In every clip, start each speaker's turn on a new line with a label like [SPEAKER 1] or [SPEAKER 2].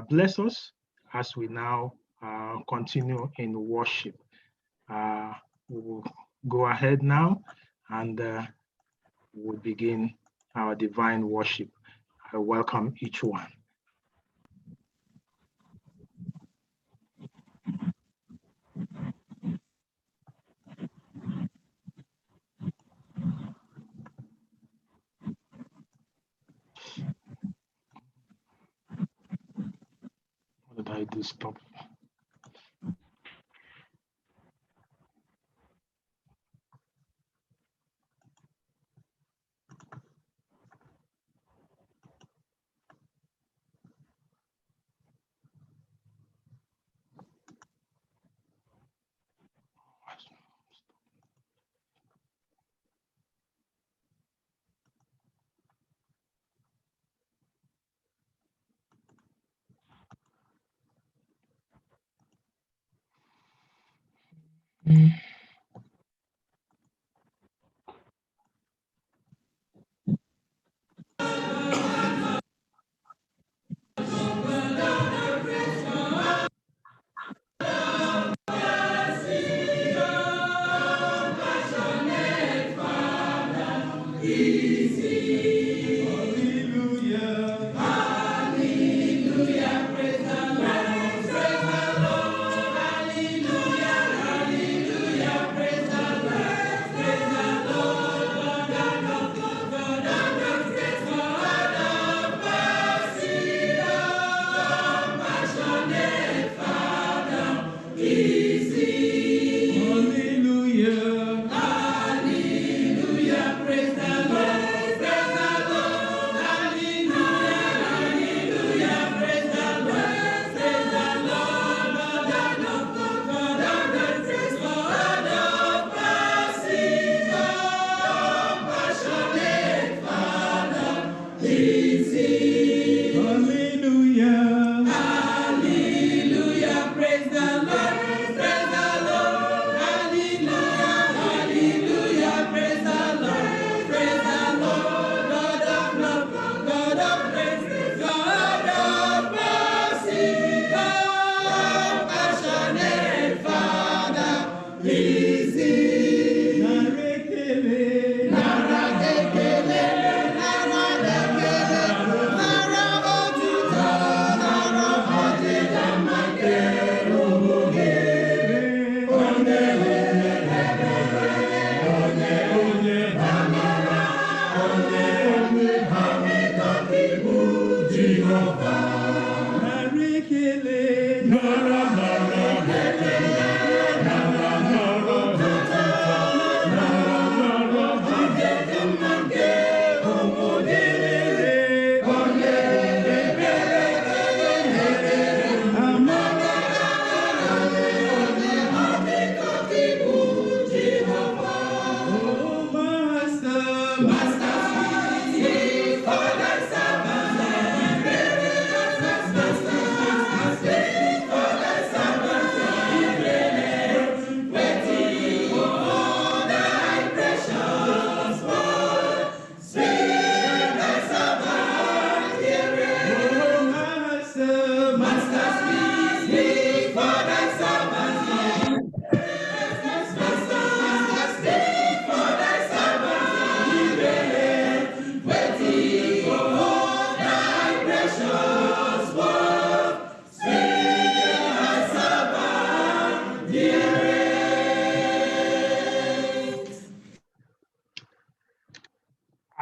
[SPEAKER 1] bless us as we now continue in worship. We'll go ahead now and we'll begin our divine worship. I welcome each one. What did I do? Stop.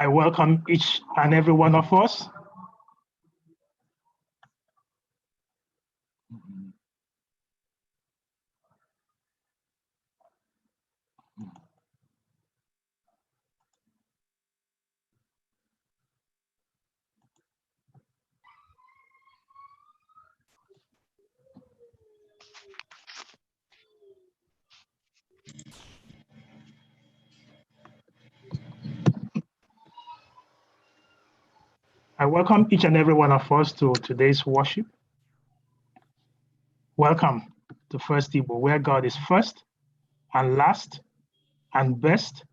[SPEAKER 1] I welcome each and every one of us. I welcome each and every one of us to today's worship. Welcome to First Igbo, where God is first and last and best.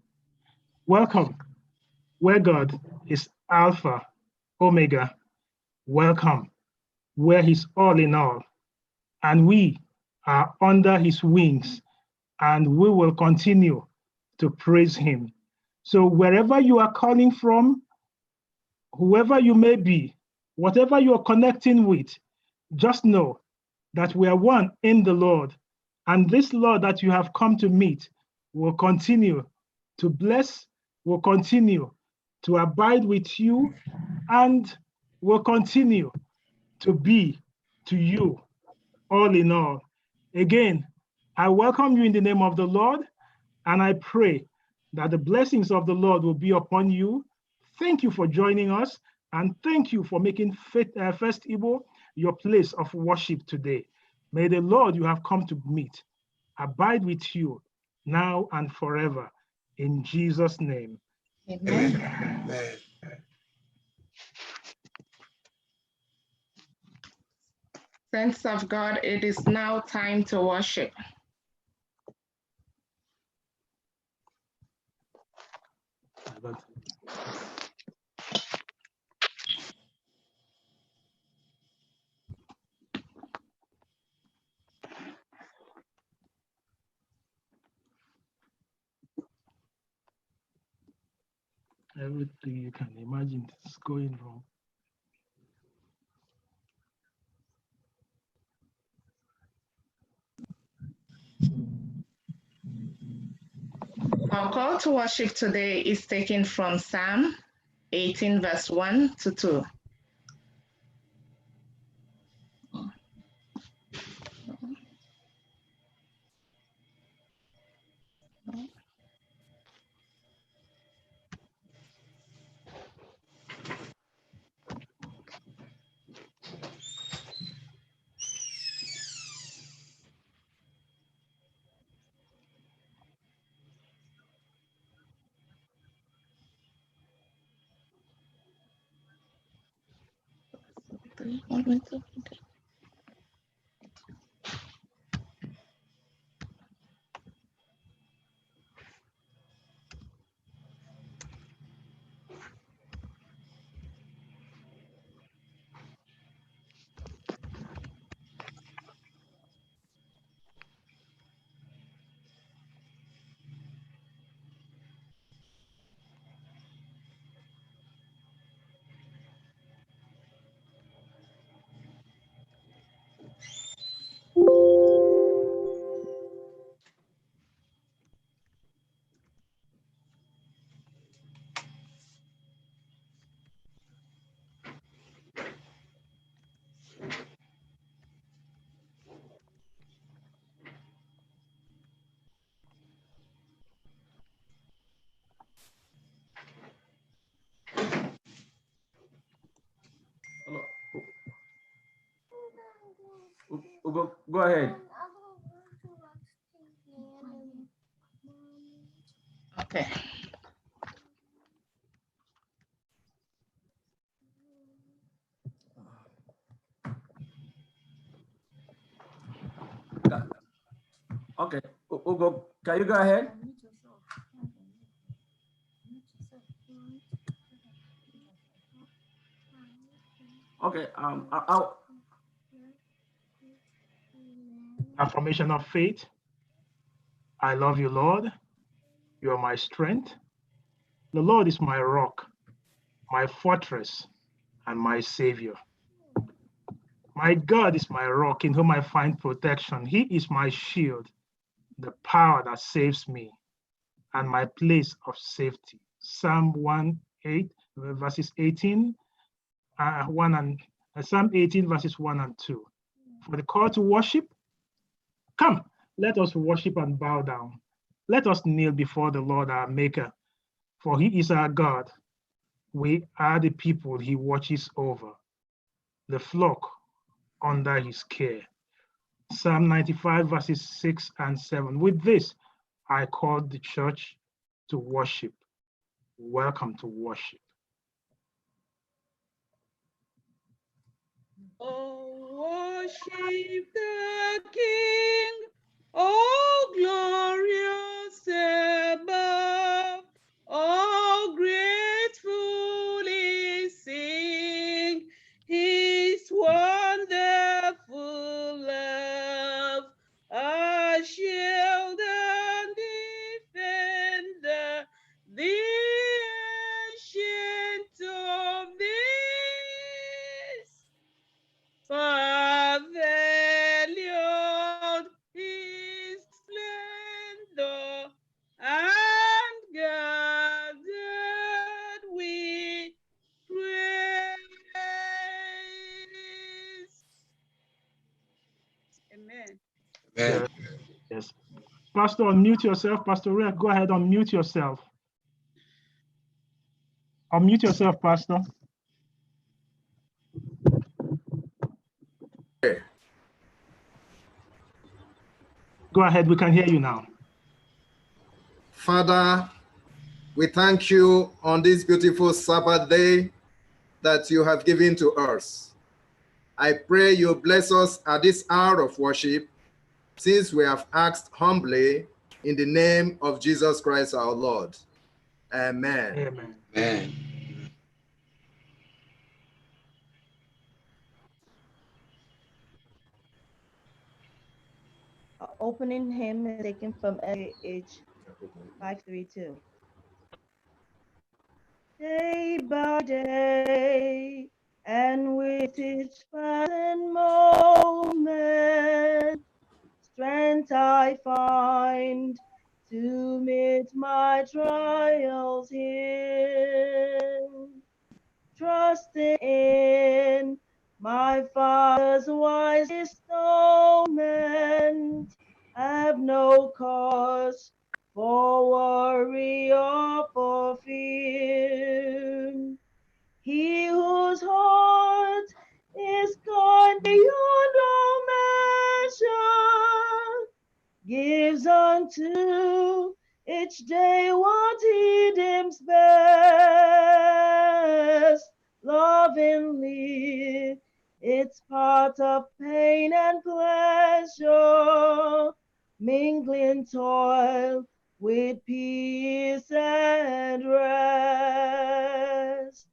[SPEAKER 1] Welcome, where God is Alpha, Omega. Welcome, where he's all in all, and we are under his wings, and we will continue to praise him. So wherever you are calling from, whoever you may be, whatever you are connecting with, just know that we are one in the Lord. And this Lord that you have come to meet will continue to bless, will continue to abide with you, and will continue to be to you all in all. Again, I welcome you in the name of the Lord, and I pray that the blessings of the Lord will be upon you. Thank you for joining us, and thank you for making First Igbo your place of worship today. May the Lord you have come to meet abide with you now and forever. In Jesus' name.
[SPEAKER 2] Amen.
[SPEAKER 3] Amen.
[SPEAKER 2] Saints of God, it is now time to worship.
[SPEAKER 1] Everything you can imagine is going wrong.
[SPEAKER 2] Our call to worship today is taken from Psalm 18, verse 1 to 2.
[SPEAKER 4] Go ahead.
[SPEAKER 2] Okay.
[SPEAKER 4] Okay, Ugo, can you go ahead? Okay,
[SPEAKER 1] Affirmation of faith. I love you, Lord. You are my strength. The Lord is my rock, my fortress, and my savior. My God is my rock in whom I find protection. He is my shield, the power that saves me, and my place of safety. Psalm 1:8, verses 18, Psalm 18, verses 1 and 2. For the call to worship, come, let us worship and bow down. Let us kneel before the Lord our Maker, for he is our God. We are the people he watches over, the flock under his care. Psalm 95, verses 6 and 7. With this, I call the church to worship. Welcome to worship.
[SPEAKER 5] Oh, worship the King, oh glorious above, oh gratefully sing His wonderful pavilion his splendor, and gathered we praise. Amen.
[SPEAKER 1] Yes. Yes. Pastor, unmute yourself. Pastor Oriaku, go ahead, unmute yourself. Unmute yourself, Pastor. Go ahead, we can hear you now.
[SPEAKER 3] Father, we thank you on this beautiful Sabbath day that you have given to us. I pray you bless us at this hour of worship, since we have asked humbly in the name of Jesus Christ our Lord. Amen.
[SPEAKER 1] Amen.
[SPEAKER 6] Amen.
[SPEAKER 7] Our opening hymn is taken from age 532. Day by day, and with each passing moment, strength I find to meet my trials here. Trusting in my Father's wise bestowment, have no cause for worry or for fear. He whose heart is kind beyond all measure gives unto each day what he deems best. Lovingly, it's part of pain and pleasure, mingling toil with peace and rest.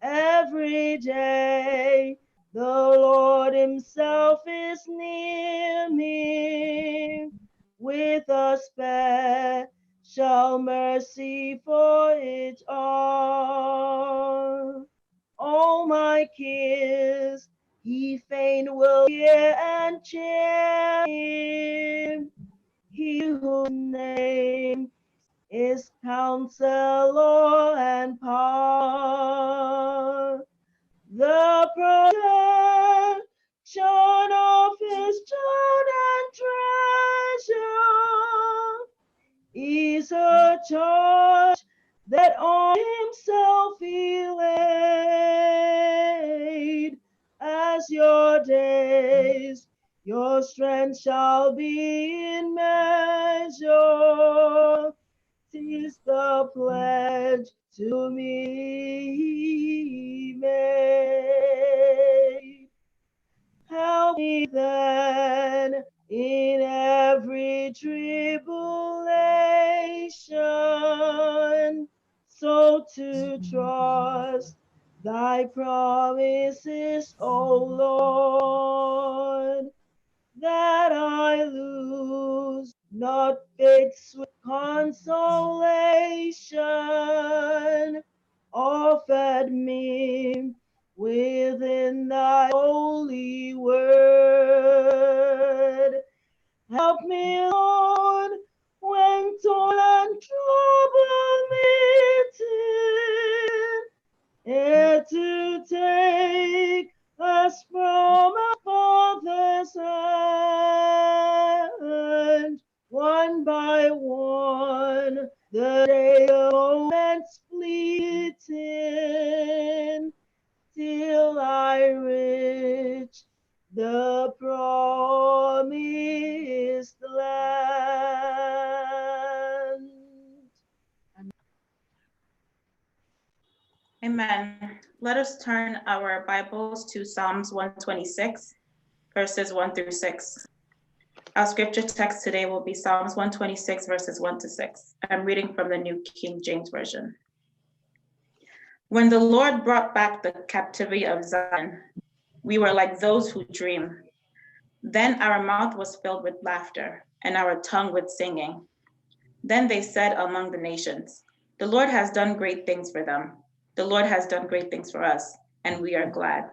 [SPEAKER 7] Every day, the Lord himself is near me, with a special mercy for each hour. All my cares he fain will hear and cheer me. He whose name is Counselor and Power, the protection of his child and treasure is a charge that on himself he laid. As your days, your strength shall be in measure. 'Tis the pledge to me made. Help me then in every tribulation, so to trust thy promises, O Lord, that I lose not faith's sweet consolation offered me within thy holy word. Help me, Lord, when toil and trouble meet, to take us from our Father's hand, one by one, the day of moments fleeting, till I reach the promised land.
[SPEAKER 8] Amen. Let us turn our Bibles to Psalms 126, verses 1 through 6. Our scripture text today will be Psalms 126, verses 1 to 6. I'm reading from the New King James Version. When the Lord brought back the captivity of Zion, we were like those who dream. Then our mouth was filled with laughter, and our tongue with singing. Then they said among the nations, the Lord has done great things for them. The Lord has done great things for us, and we are glad.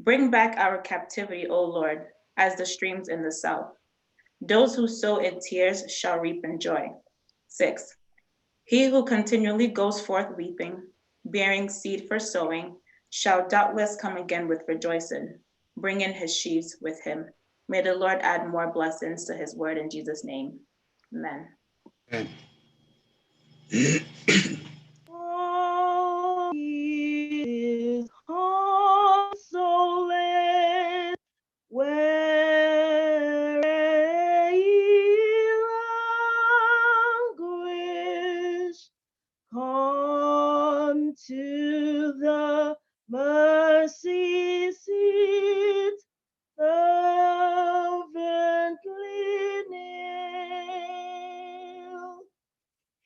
[SPEAKER 8] Bring back our captivity, O Lord, as the streams in the south. Those who sow in tears shall reap in joy. 6. He who continually goes forth weeping, bearing seed for sowing, shall doubtless come again with rejoicing, bringing his sheaves with him. May the Lord add more blessings to his word in Jesus' name. Amen.
[SPEAKER 7] Oh, he is consolate where ye languish. Come to the mercy seat, fervently kneel.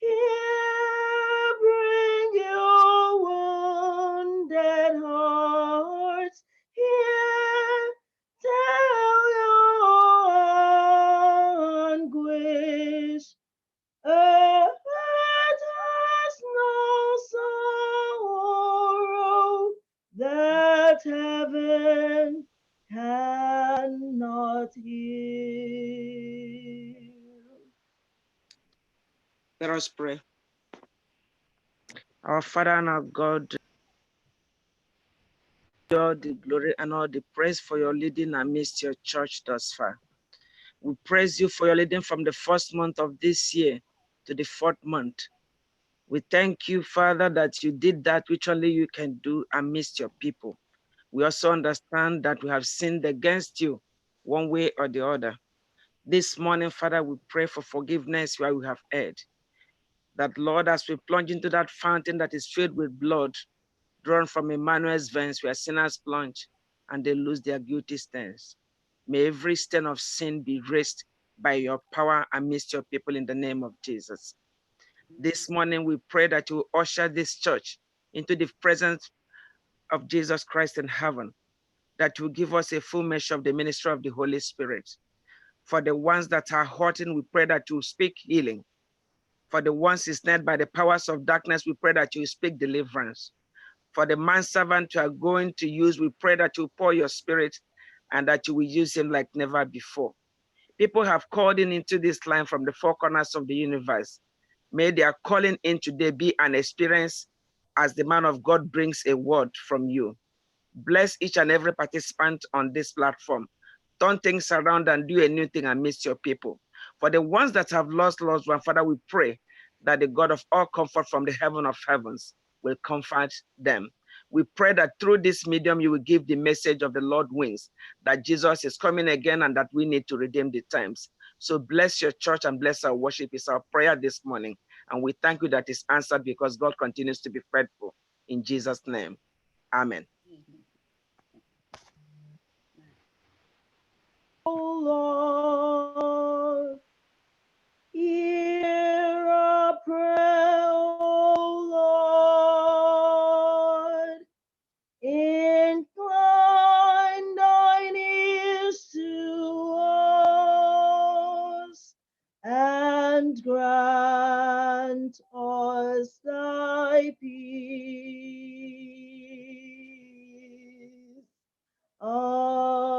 [SPEAKER 7] Here bring your wounded hearts, here tell your anguish. Earth has no sorrow that heaven cannot heal.
[SPEAKER 5] Let us pray. Our Father and our God, all the glory and all the praise for your leading amidst your church thus far. We praise you for your leading from the first month of this year to the fourth month. We thank you, Father, that you did that which only you can do amidst your people. We also understand that we have sinned against you one way or the other. This morning, Father, we pray for forgiveness where we have erred. That, Lord, as we plunge into that fountain that is filled with blood, drawn from Emmanuel's veins, where sinners plunge and they lose their guilty stains. May every stain of sin be raised by your power amidst your people in the name of Jesus. This morning, we pray that you usher this church into the presence of Jesus Christ in heaven, that you give us a full measure of the ministry of the Holy Spirit. For the ones that are hurting, we pray that you speak healing. For the ones ensnared by the powers of darkness, we pray that you speak deliverance. For the manservant you are going to use, we pray that you pour your spirit and that you will use him like never before. People have called into this line from the four corners of the universe. May their calling in today be an experience as the man of God brings a word from you. Bless each and every participant on this platform. Turn things around and do a new thing amidst your people. For the ones that have lost loved ones, Father, we pray that the God of all comfort from the heaven of heavens will comfort them. We pray that through this medium, you will give the message of the Lord wins, that Jesus is coming again and that we need to redeem the times. So bless your church and bless our worship is our prayer this morning. And we thank you that it's answered because God continues to be faithful. In Jesus' name, amen.
[SPEAKER 7] O Lord, hear our prayer, O Lord. Incline thine ears to us, and grant us thy peace. Amen.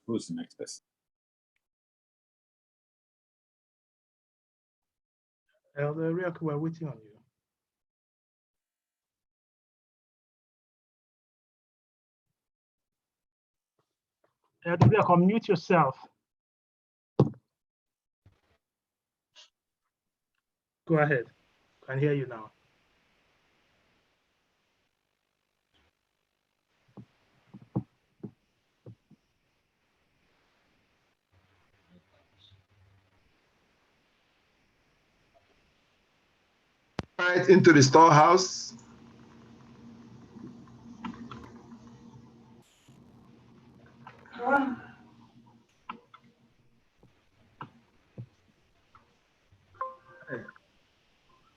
[SPEAKER 6] Who's the next person?
[SPEAKER 1] Elder Oriaku, we're waiting on you. Elder Oriaku, unmute yourself. Go ahead. I can hear you now.
[SPEAKER 3] Right into the storehouse,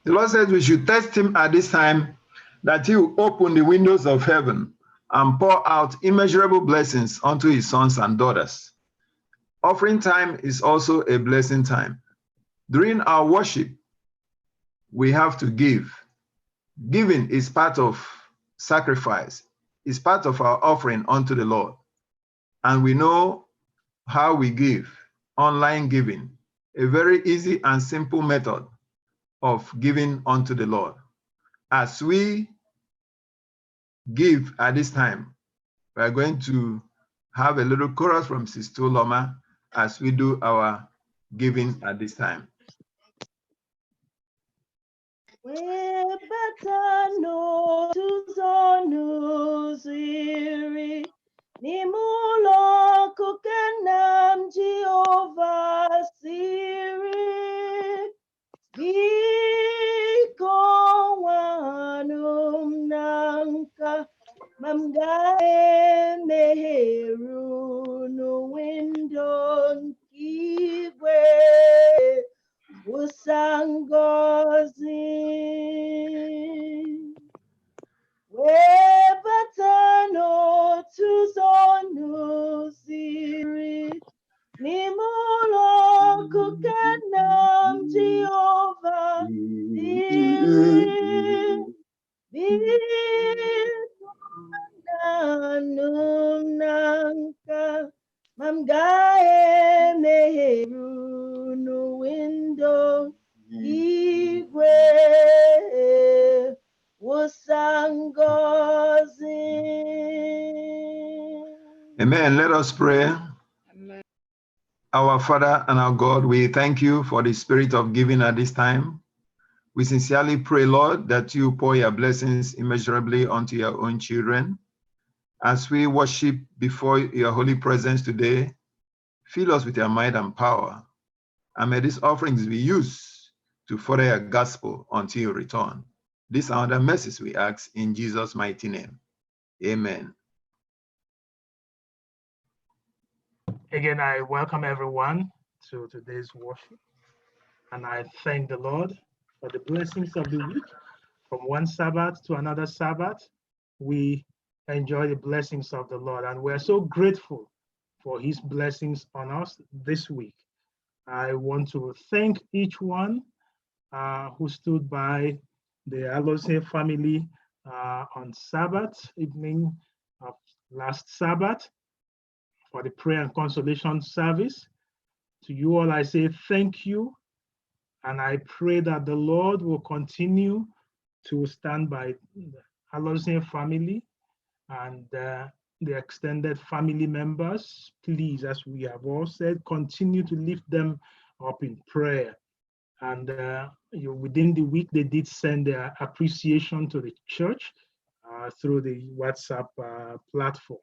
[SPEAKER 9] The Lord said we should test him at this time, that he will open the windows of heaven and pour out immeasurable blessings unto his sons and daughters. Offering time is also a blessing time. During our worship, we have to give. Giving is part of sacrifice, is part of our offering unto the Lord. And we know how we give, online giving, a very easy and simple method of giving unto the Lord. As we give at this time, we are going to have a little chorus from Sister Loma as we do our giving at this time.
[SPEAKER 7] Nimulo kukenam Jehovah Siri, Biko wanum nanka, mamgae meheru no window kigwe, usangozi. Webatano tuzonu siri, nimulo kukenam Jehovah siri, binanum nanka, mamgae meheru no window igwe.
[SPEAKER 9] Amen. Let us pray. Amen. Our Father and our God, we thank you for the spirit of giving at this time. We sincerely pray, Lord, that you pour your blessings immeasurably onto your own children. As we worship before your holy presence today, fill us with your might and power. And may these offerings be used to further your gospel until you return. These are the mercies we ask in Jesus' mighty name. Amen.
[SPEAKER 1] Again, I welcome everyone to today's worship. And I thank the Lord for the blessings of the week. From one Sabbath to another Sabbath, we enjoy the blessings of the Lord. And we're so grateful for his blessings on us this week. I want to thank each one who stood by the Alose family on Sabbath evening of last Sabbath for the prayer and consolation service. To you all, I say thank you. And I pray that the Lord will continue to stand by the Alose family and the extended family members. Please, as we have all said, continue to lift them up in prayer. And within the week, they did send their appreciation to the church through the WhatsApp platform.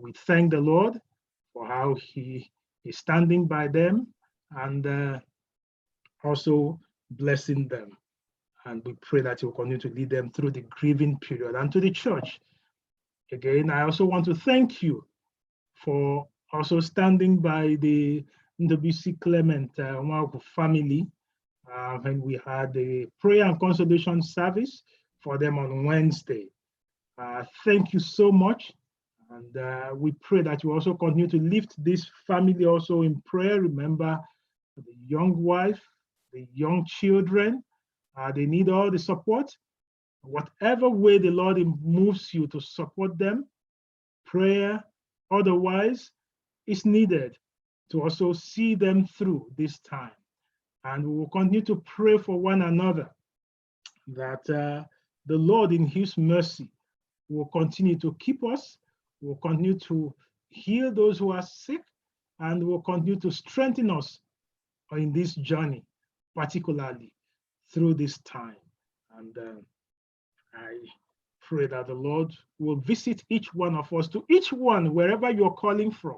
[SPEAKER 1] We thank the Lord for how he is standing by them and also blessing them. And we pray that he will continue to lead them through the grieving period. And to the church, again, I also want to thank you for also standing by the WC Clement family when we had the prayer and consolation service for them on Wednesday. Thank you so much. And we pray that you also continue to lift this family also in prayer. Remember the young wife, the young children, they need all the support. Whatever way the Lord moves you to support them, prayer, otherwise, is needed to also see them through this time. And we will continue to pray for one another that the Lord in his mercy will continue to keep us, will continue to heal those who are sick, and will continue to strengthen us in this journey, particularly through this time. And I pray that the Lord will visit each one of us, to each one, wherever you're calling from.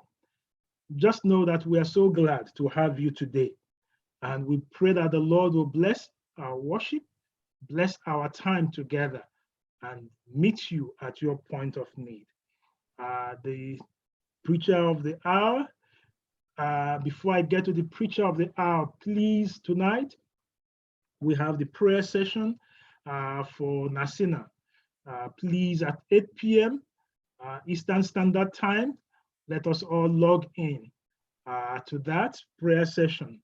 [SPEAKER 1] Just know that we are so glad to have you today. And we pray that the Lord will bless our worship, bless our time together, and meet you at your point of need. The preacher of the hour, before I get to the preacher of the hour, please tonight, we have the prayer session for Nasina. Please, at 8 p.m. Eastern Standard Time, let us all log in to that prayer session.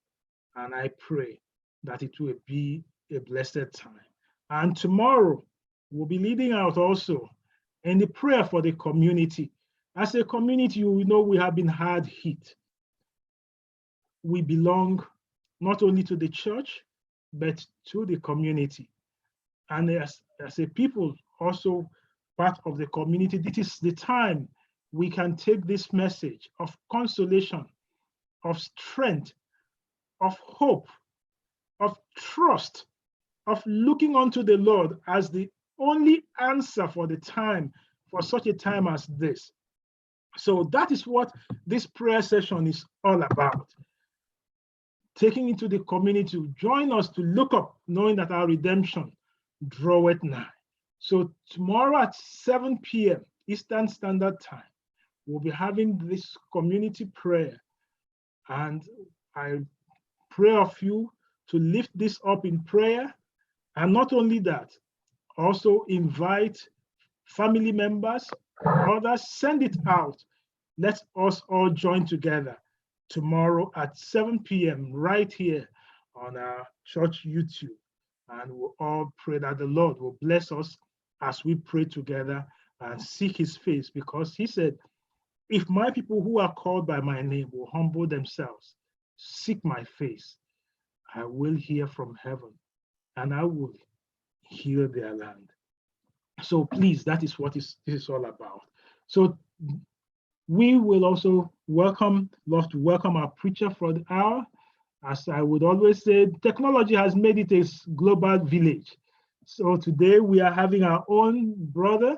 [SPEAKER 1] And I pray that it will be a blessed time. And tomorrow, we'll be leading out also in the prayer for the community. As a community, you know we have been hard hit. We belong not only to the church, but to the community. And as a people, also part of the community, this is the time we can take this message of consolation, of strength, of hope, of trust, of looking unto the Lord as the only answer for the time, for such a time as this. So that is what this prayer session is all about. Taking into the community to join us to look up, knowing that our redemption draweth nigh. So tomorrow at 7 p.m. Eastern Standard Time, we'll be having this community prayer. And I pray of you to lift this up in prayer. And not only that, also invite family members, others, send it out. Let us all join together tomorrow at 7 p.m. right here on our church YouTube. And we'll all pray that the Lord will bless us as we pray together and seek his face, because he said, if my people who are called by my name will humble themselves, seek my face, I will hear from heaven and I will heal their land. So please, that is what this is all about. So we will also love to welcome our preacher for the hour. As I would always say, technology has made it a global village. So today we are having our own brother,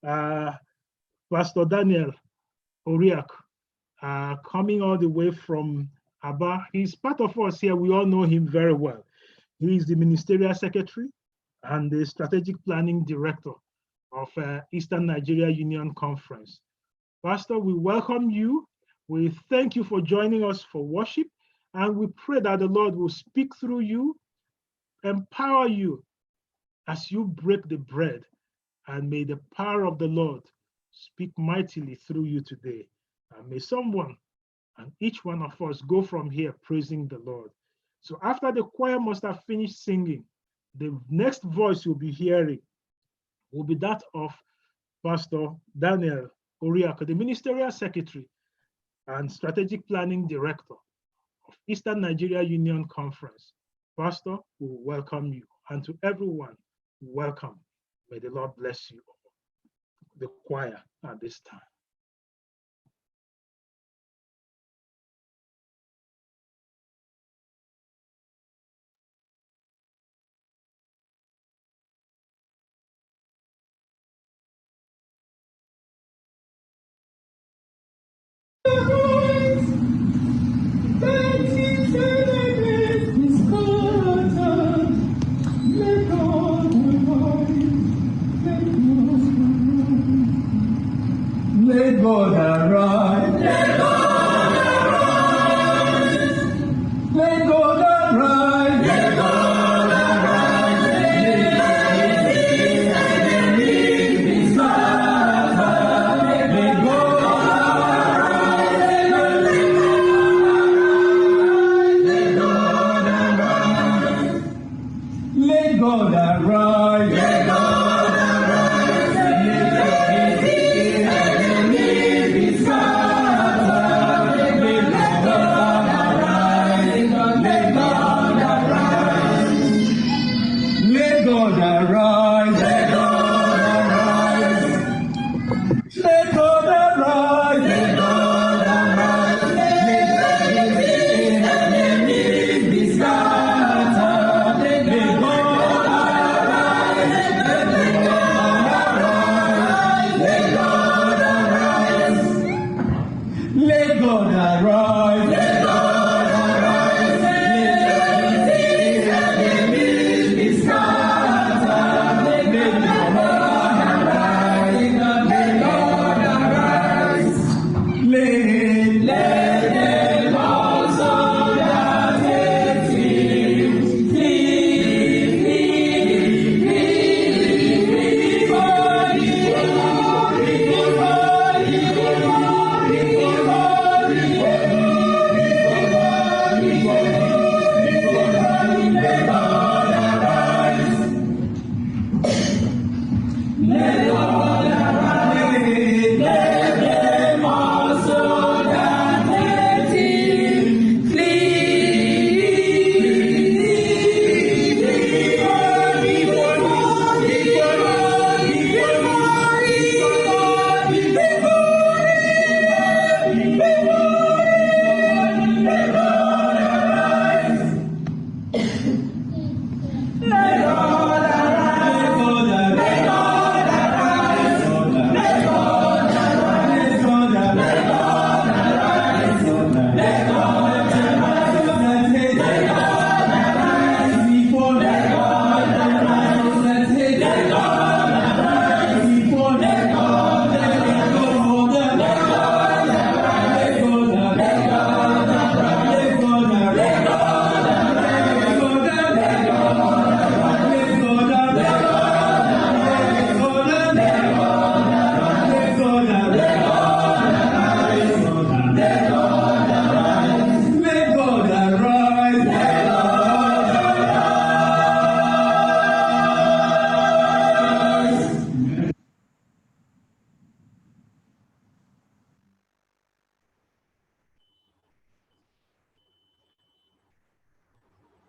[SPEAKER 1] Pastor Daniel Oriaku, coming all the way from Aba. He's part of us here. We all know him very well. He is the Ministerial Secretary and the Strategic Planning Director of Eastern Nigeria Union Conference. Pastor, we welcome you. We thank you for joining us for worship, and we pray that the Lord will speak through you, empower you as you break the bread, and may the power of the Lord speak mightily through you today. And may someone and each one of us go from here praising the Lord. So after the choir must have finished singing, the next voice you'll be hearing will be that of Pastor Daniel Oriaku, the Ministerial Secretary and Strategic Planning Director of Eastern Nigeria Union Conference. Pastor, we will welcome you. And to everyone, welcome. May the Lord bless you all. The choir at this time.
[SPEAKER 10] Let God arise. Let God arise. Let God arise. Let God arise. Let his enemies be scattered. Let God arise. Let God arise. Let God arise. Let God arise. Let his enemies be scattered.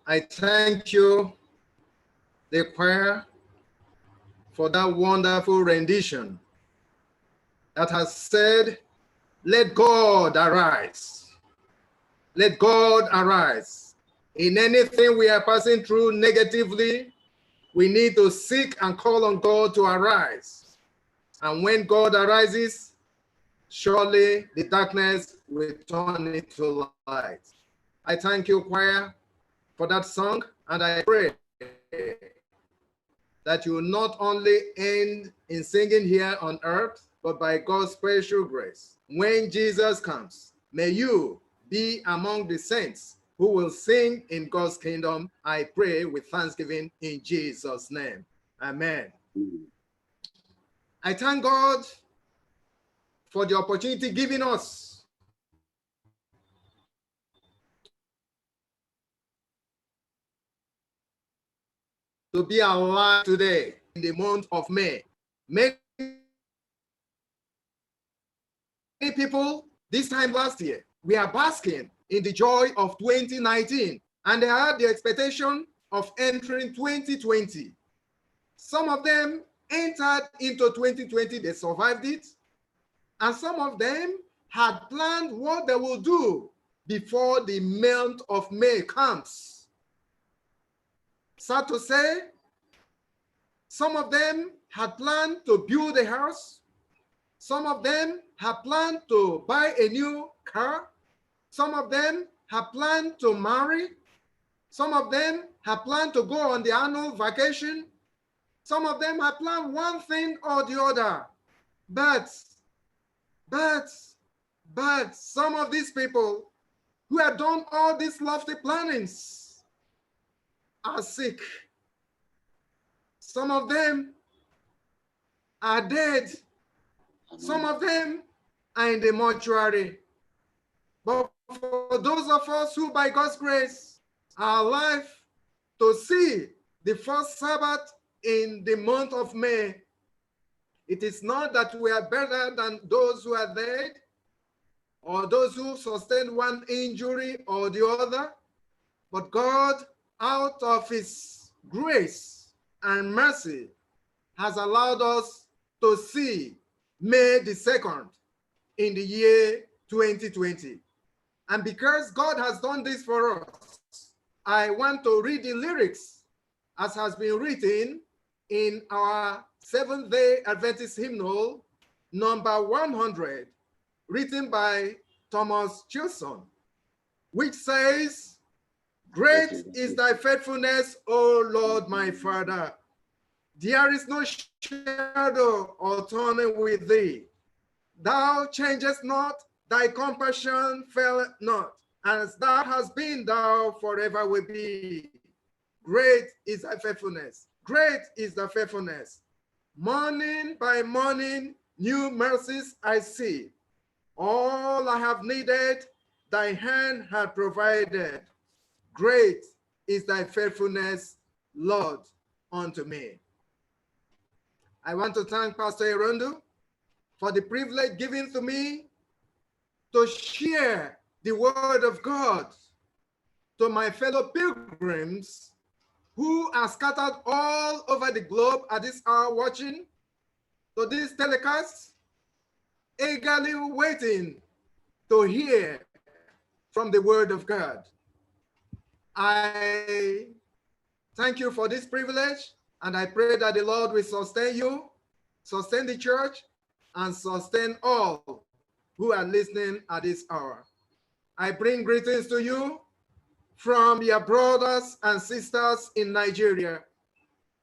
[SPEAKER 3] I thank you, the choir, for that wonderful rendition that has said, let God arise. Let God arise. In anything we are passing through negatively, we need to seek and call on God to arise. And when God arises, surely the darkness will turn into light. I thank you, choir, for that song, and I pray that you will not only end in singing here on earth, but by God's special grace, when Jesus comes, may you be among the saints who will sing in God's kingdom. I pray with thanksgiving in Jesus' name. Amen. I thank God for the opportunity given us to be alive today in the month of May. Many people this time last year, we are basking in the joy of 2019, and they had the expectation of entering 2020. Some of them entered into 2020, they survived it, and some of them had planned what they will do before the month of May comes. Sad to say, some of them had planned to build a house. Some of them had planned to buy a new car. Some of them had planned to marry. Some of them had planned to go on the annual vacation. Some of them had planned one thing or the other. But some of these people who have done all these lofty plannings are sick. Some of them are dead. Some of them are in the mortuary. But for those of us who, by God's grace, are alive to see the first Sabbath in the month of May, it is not that we are better than those who are dead or those who sustained one injury or the other, but God, out of his grace and mercy, has allowed us to see May the 2nd in the year 2020. And because God has done this for us, I want to read the lyrics as has been written in our Seventh-day Adventist hymnal, number 100, written by Thomas Chilson, which says, "Great is thy faithfulness, O Lord my Father. There is no shadow or turning with thee. Thou changest not, thy compassion faileth not. As thou hast been, thou forever will be. Great is thy faithfulness. Great is thy faithfulness. Morning by morning, new mercies I see. All I have needed, thy hand hath provided. Great is thy faithfulness, Lord, unto me." I want to thank Pastor Erondu for the privilege given to me to share the word of God to my fellow pilgrims who are scattered all over the globe at this hour watching to this telecast, eagerly waiting to hear from the word of God. I thank you for this privilege, and I pray that the Lord will sustain you, sustain the church, and sustain all who are listening at this hour. I bring greetings to you from your brothers and sisters in Nigeria,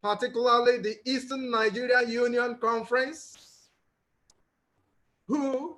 [SPEAKER 3] particularly the Eastern Nigeria Union Conference, who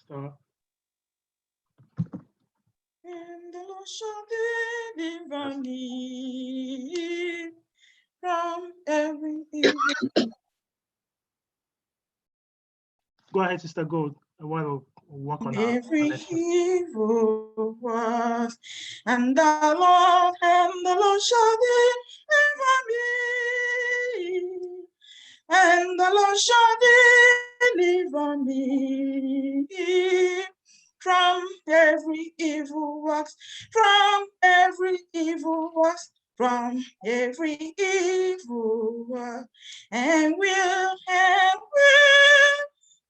[SPEAKER 1] So,
[SPEAKER 11] And the Lord shall deliver me from every evil.
[SPEAKER 1] go ahead, Sister Gold. I want to work on our
[SPEAKER 11] Every
[SPEAKER 1] connection.
[SPEAKER 11] evil was, and the Lord shall deliver me, and the Lord shall deliver me from every evil works, from every evil works, from every evil work, and will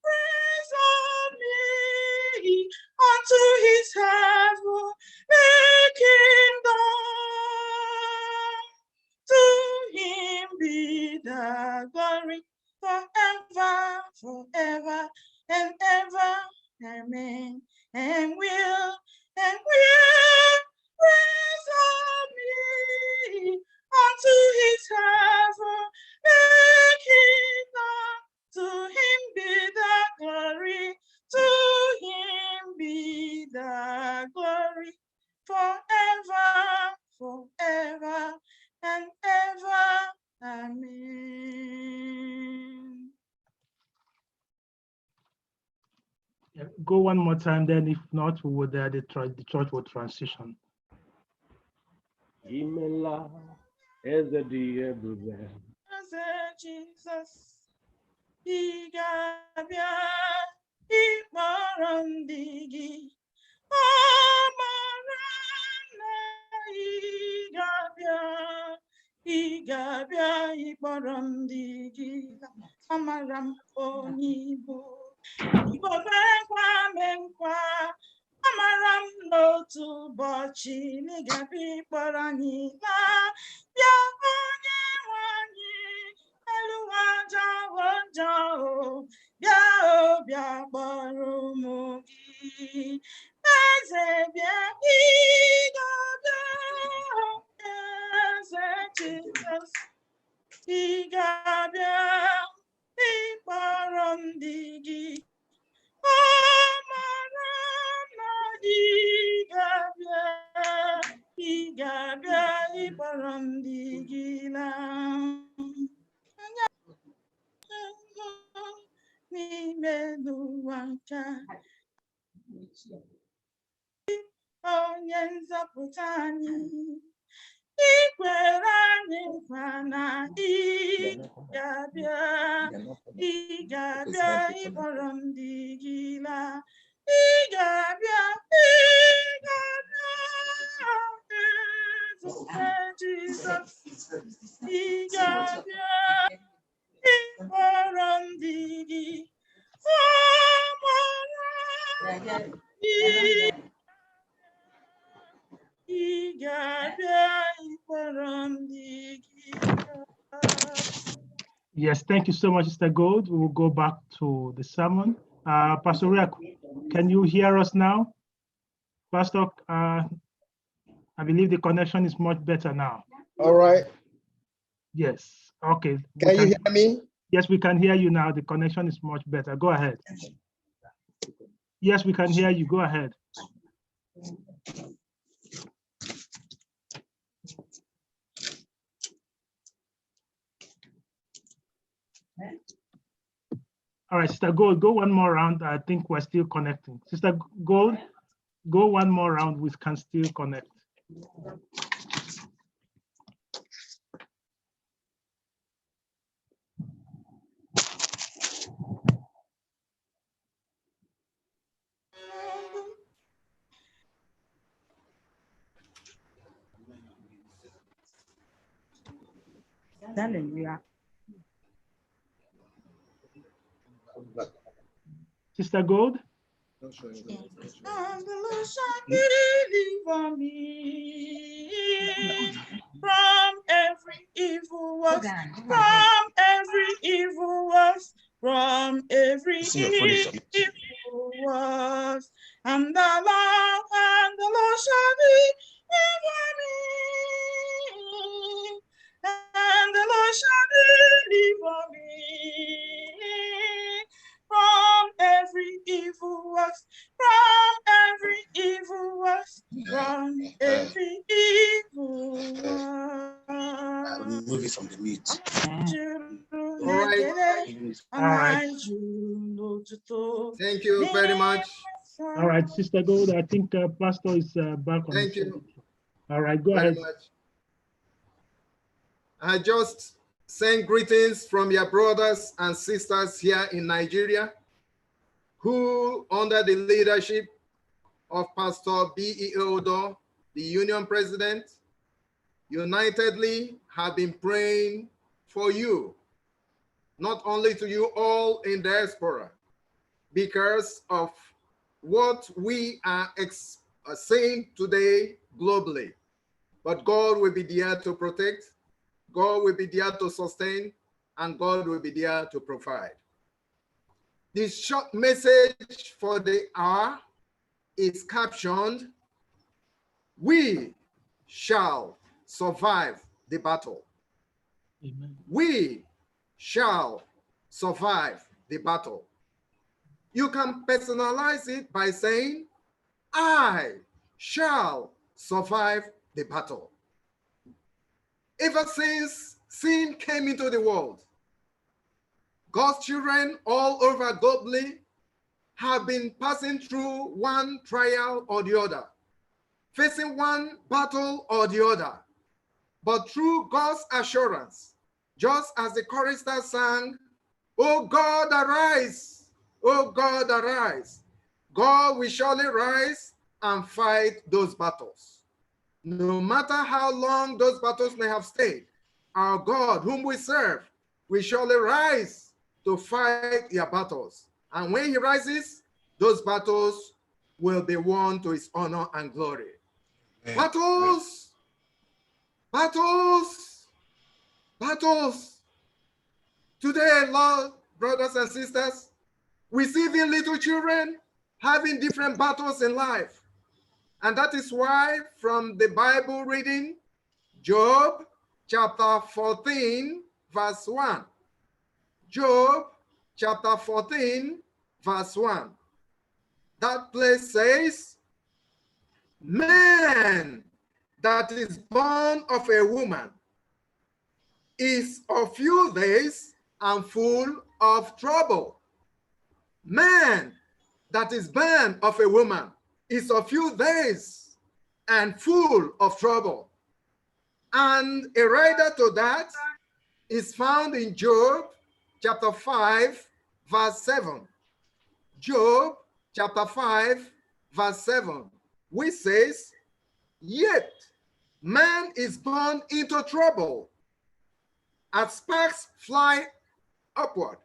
[SPEAKER 11] praise on me unto his heavenly kingdom. To him be the glory forever, forever and ever. Amen. And will praise on me unto his heavenly kingdom. To him be the glory, to him be the glory forever, forever and ever. Amen.
[SPEAKER 1] Yeah, go one more time, then if not, we would the church will transition.
[SPEAKER 12] Imela ezedi ebube.
[SPEAKER 11] Jesus, ị ga-abịa ịkpọrọ ndị gị. Amara na ị ga-abịa ịkpọrọ ndị gị. Amara m onye Igbo, Igbo menkwa menkwa. Amara m n'otu ụbọchị na ị ga-abịa ịkpọrọ anyị laa. Bịa onye nwe anyị, elu aja ọjọọ, bịa kpọrọ ụmụ gị. Eze bịa, ị ga-abịa, Eze Jizọs, ị ga-abịa ịkpọrọ ndị gị. Amara na ị ga-abịa ịkpọrọ ndị gị laa. N'ime n'ụwa nke onye nzọpụta anyị, ikwere anyị nkwa na ị ga-abịa ịkpọrọ ndị gị laa. Ị ga-abịa Eze Jizọs, ị ga-abịa ịkpọrọ ndị gị. Ị ga-abịa ịkpọrọ ndị gị.
[SPEAKER 1] Yes, thank you so much, Sister Gold. We will go back to the sermon. Pastor Oriaku, can you hear us now? Pastor, I believe the connection is much better now.
[SPEAKER 3] All right.
[SPEAKER 1] Yes, okay.
[SPEAKER 3] Can you hear me?
[SPEAKER 1] Yes, we can hear you now. The connection is much better. Go ahead. Yes, we can hear you. Go ahead. All right, Sister Gold, go one more round. I think we're still connecting. Sister Gold, go one more round. We can still connect.
[SPEAKER 7] Hallelujah.
[SPEAKER 1] Sister Gold?
[SPEAKER 11] And the Lord shall deliver me from every evil work, from every evil work, from every evil work. And the Lord shall deliver me, and the Lord shall deliver me from every evil works, from every evil one.
[SPEAKER 13] Remove it from the meat.
[SPEAKER 3] All right. Thank you very much.
[SPEAKER 1] All right, Sister Gold, I think Pastor is back on.
[SPEAKER 3] Thank you.
[SPEAKER 1] All right, go
[SPEAKER 3] very
[SPEAKER 1] ahead.
[SPEAKER 3] much. I just send greetings from your brothers and sisters here in Nigeria, who under the leadership of Pastor B.E. Odo, the Union President, unitedly have been praying for you, not only to you all in diaspora, because of what we are saying today globally. But God will be there to protect, God will be there to sustain, and God will be there to provide. This short message for the hour is captioned, "We shall survive the battle."
[SPEAKER 1] Amen.
[SPEAKER 3] We shall survive the battle. You can personalize it by saying, "I shall survive the battle." Ever since sin came into the world, God's children all over globally have been passing through one trial or the other, facing one battle or the other. But through God's assurance, just as the chorister sang, "Oh God, arise, oh God, arise," God will surely rise and fight those battles. No matter how long those battles may have stayed, our God, whom we serve, will surely rise to fight your battles. And when he rises, those battles will be won to his honor and glory. Amen. Battles, battles, battles. Today, Lord, brothers and sisters, we see the little children having different battles in life. And that is why from the Bible reading, Job chapter 14, verse 1. Job chapter 14, verse 1. That place says, "Man that is born of a woman is of few days and full of trouble." Man that is born of a woman is of few days and full of trouble. And a rider to that is found in Job chapter 5, verse 7. Job chapter 5, verse 7, which says, "Yet man is born into trouble, as sparks fly upward."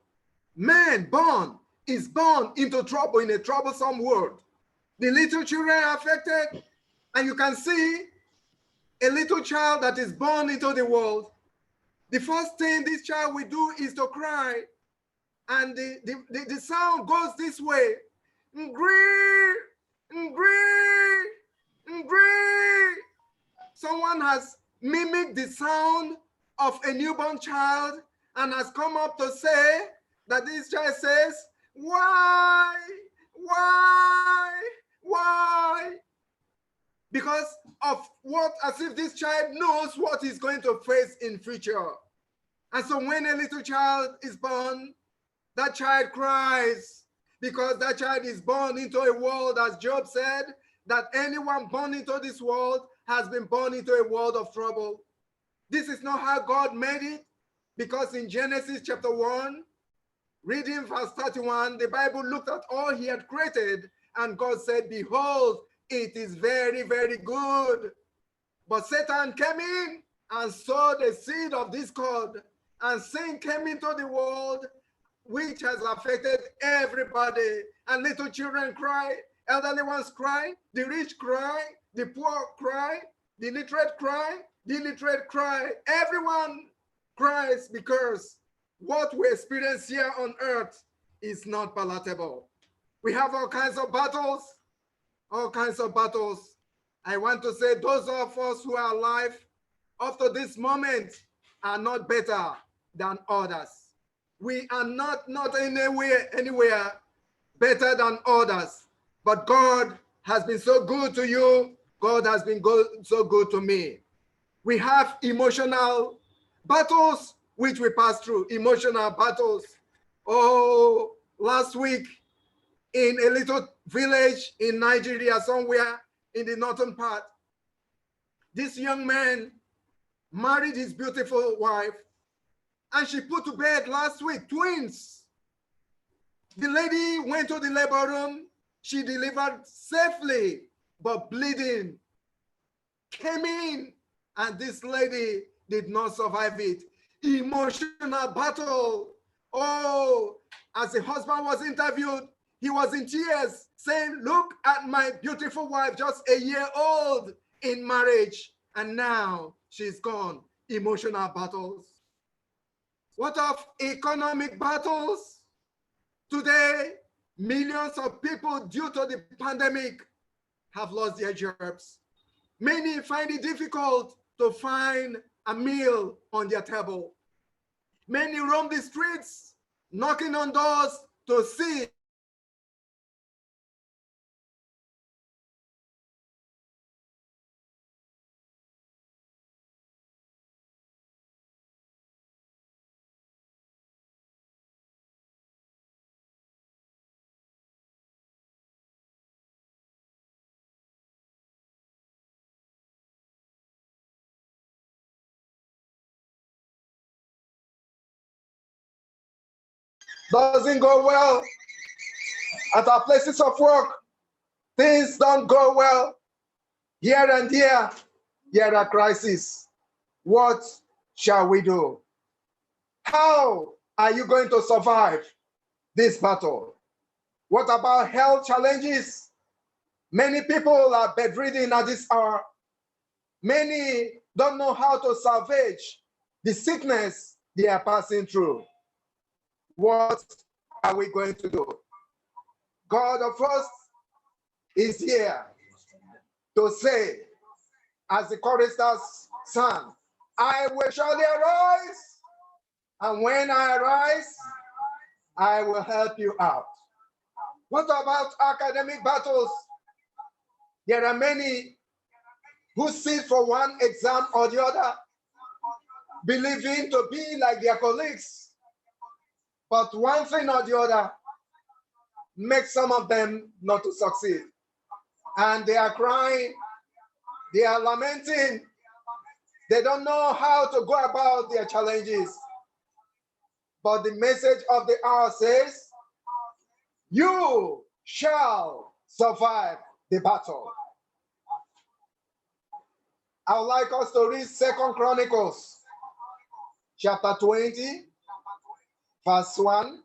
[SPEAKER 3] Man born is born into trouble, in a troublesome world. The little children are affected, and you can see a little child that is born into the world. The first thing this child will do is to cry, and the sound goes this way: "Ngri, ngri, ngri." Someone has mimicked the sound of a newborn child and has come up to say that this child says, "Why, why, why?" Because of what, as if this child knows what he's going to face in future. And so when a little child is born, that child cries, because that child is born into a world, as Job said, that anyone born into this world has been born into a world of trouble. This is not how God made it, because in Genesis chapter 1, reading verse 31, the Bible looked at all he had created, and God said, "Behold, it is very, very good." But Satan came in and sowed the seed of discord, and sin came into the world, which has affected everybody. And little children cry, elderly ones cry, the rich cry, the poor cry, the illiterate cry, the illiterate cry. Everyone cries because what we experience here on earth is not palatable. We have all kinds of battles, all kinds of battles. I want to say those of us who are alive up to this moment are not better than others. We are not anywhere better than others. But God has been so good to you God has been so good to me. We have emotional battles which we pass through, emotional battles. Oh, last week in a little village in Nigeria, somewhere in the northern part, this young man married his beautiful wife, and she put to bed last week, twins. The lady went to the labor room. She delivered safely, but bleeding came in, and this lady did not survive it. Emotional battle. Oh, as the husband was interviewed, he was in tears, saying, look at my beautiful wife, just a year old in marriage, and now she's gone. Emotional battles. What of economic battles? Today, millions of people, due to the pandemic, have lost their jobs. Many find it difficult to find a meal on their table. Many roam the streets, knocking on doors to see doesn't go well at our places of work. Things don't go well. Here and there are crises. What shall we do? How are you going to survive this battle? What about health challenges? Many people are bedridden at this hour. Many don't know how to salvage the sickness they are passing through. What are we going to do? God of hosts is here to say, as the choristers sang, I will surely arise, and when I arise, I will help you out. What about academic battles? There are many who sit for one exam or the other, believing to be like their colleagues, but one thing or the other makes some of them not to succeed. And they are crying, they are lamenting, they don't know how to go about their challenges. But the message of the hour says, you shall survive the battle. I would like us to read 2 Chronicles chapter 20, verse 1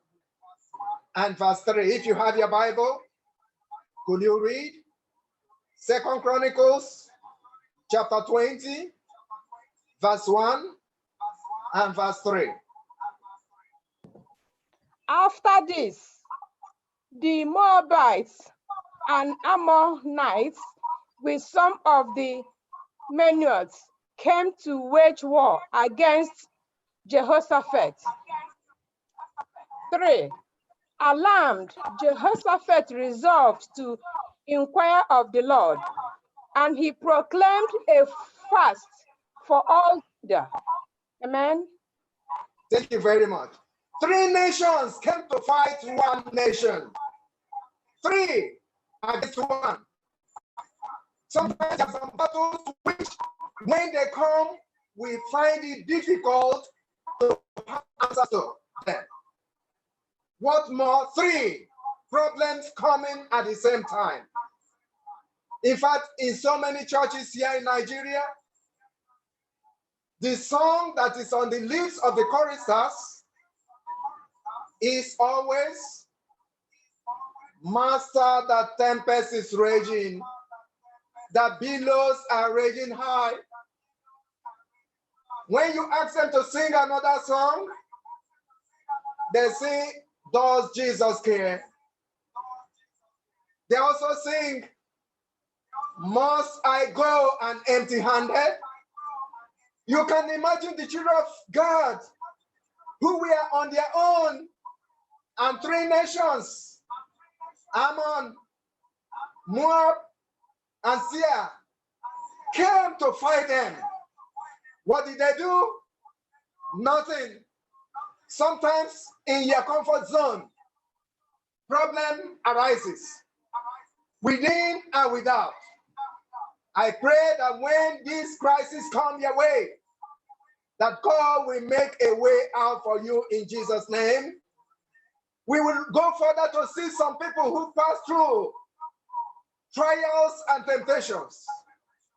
[SPEAKER 3] and verse 3. If you have your Bible, could you read 2 Chronicles chapter 20, verse 1 and verse 3.
[SPEAKER 14] After this, the Moabites and Ammonites with some of the Meunites came to wage war against Jehoshaphat. 3. Alarmed, Jehoshaphat resolved to inquire of the Lord, and he proclaimed a fast for all Judah. Amen.
[SPEAKER 3] Thank you very much. 3 nations came to fight one nation. 3 against 1. Sometimes there are some battles which, when they come, we find it difficult to answer to them. What more? 3 problems coming at the same time. In fact, in so many churches here in Nigeria, the song that is on the lips of the choristers is always, Master, the tempest is raging, the billows are raging high. When you ask them to sing another song, they sing, does Jesus care? They also sing, must I go and empty-handed? You can imagine the children of God who were on their own, and 3 nations, Ammon, Moab, and Seir, came to fight them. What did they do? Nothing. Sometimes in your comfort zone, problem arises within and without. I pray that when this crisis come your way, that God will make a way out for you in Jesus' name. We will go further to see some people who pass through trials and temptations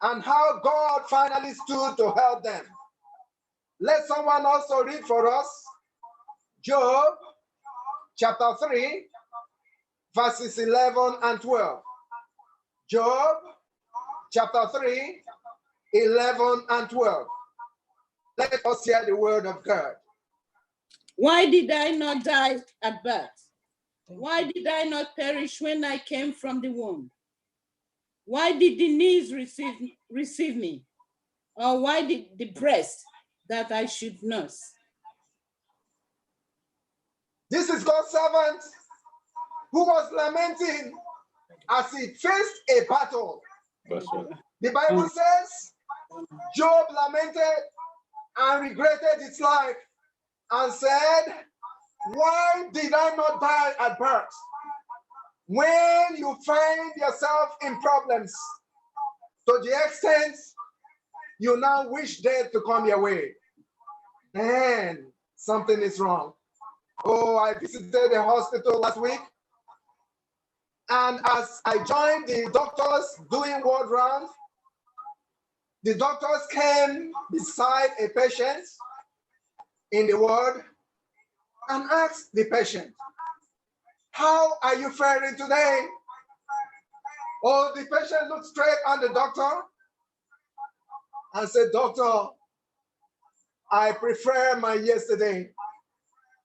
[SPEAKER 3] and how God finally stood to help them. Let someone also read for us Job chapter 3, verses 11 and 12. Job chapter 3, 11 and 12. Let us hear the word of God.
[SPEAKER 11] Why did I not die at birth? Why did I not perish when I came from the womb? Why did the knees receive me? Or why did the breast that I should nurse?
[SPEAKER 3] This is God's servant who was lamenting as he faced a battle. The Bible says Job lamented and regretted his life and said, why did I not die at birth? When you find yourself in problems to the extent you now wish death to come your way, then something is wrong. Oh, I visited the hospital last week, and as I joined the doctors doing ward rounds, the doctors came beside a patient in the ward and asked the patient, how are you faring today? Oh, the patient looked straight at the doctor and said, doctor, I prefer my yesterday.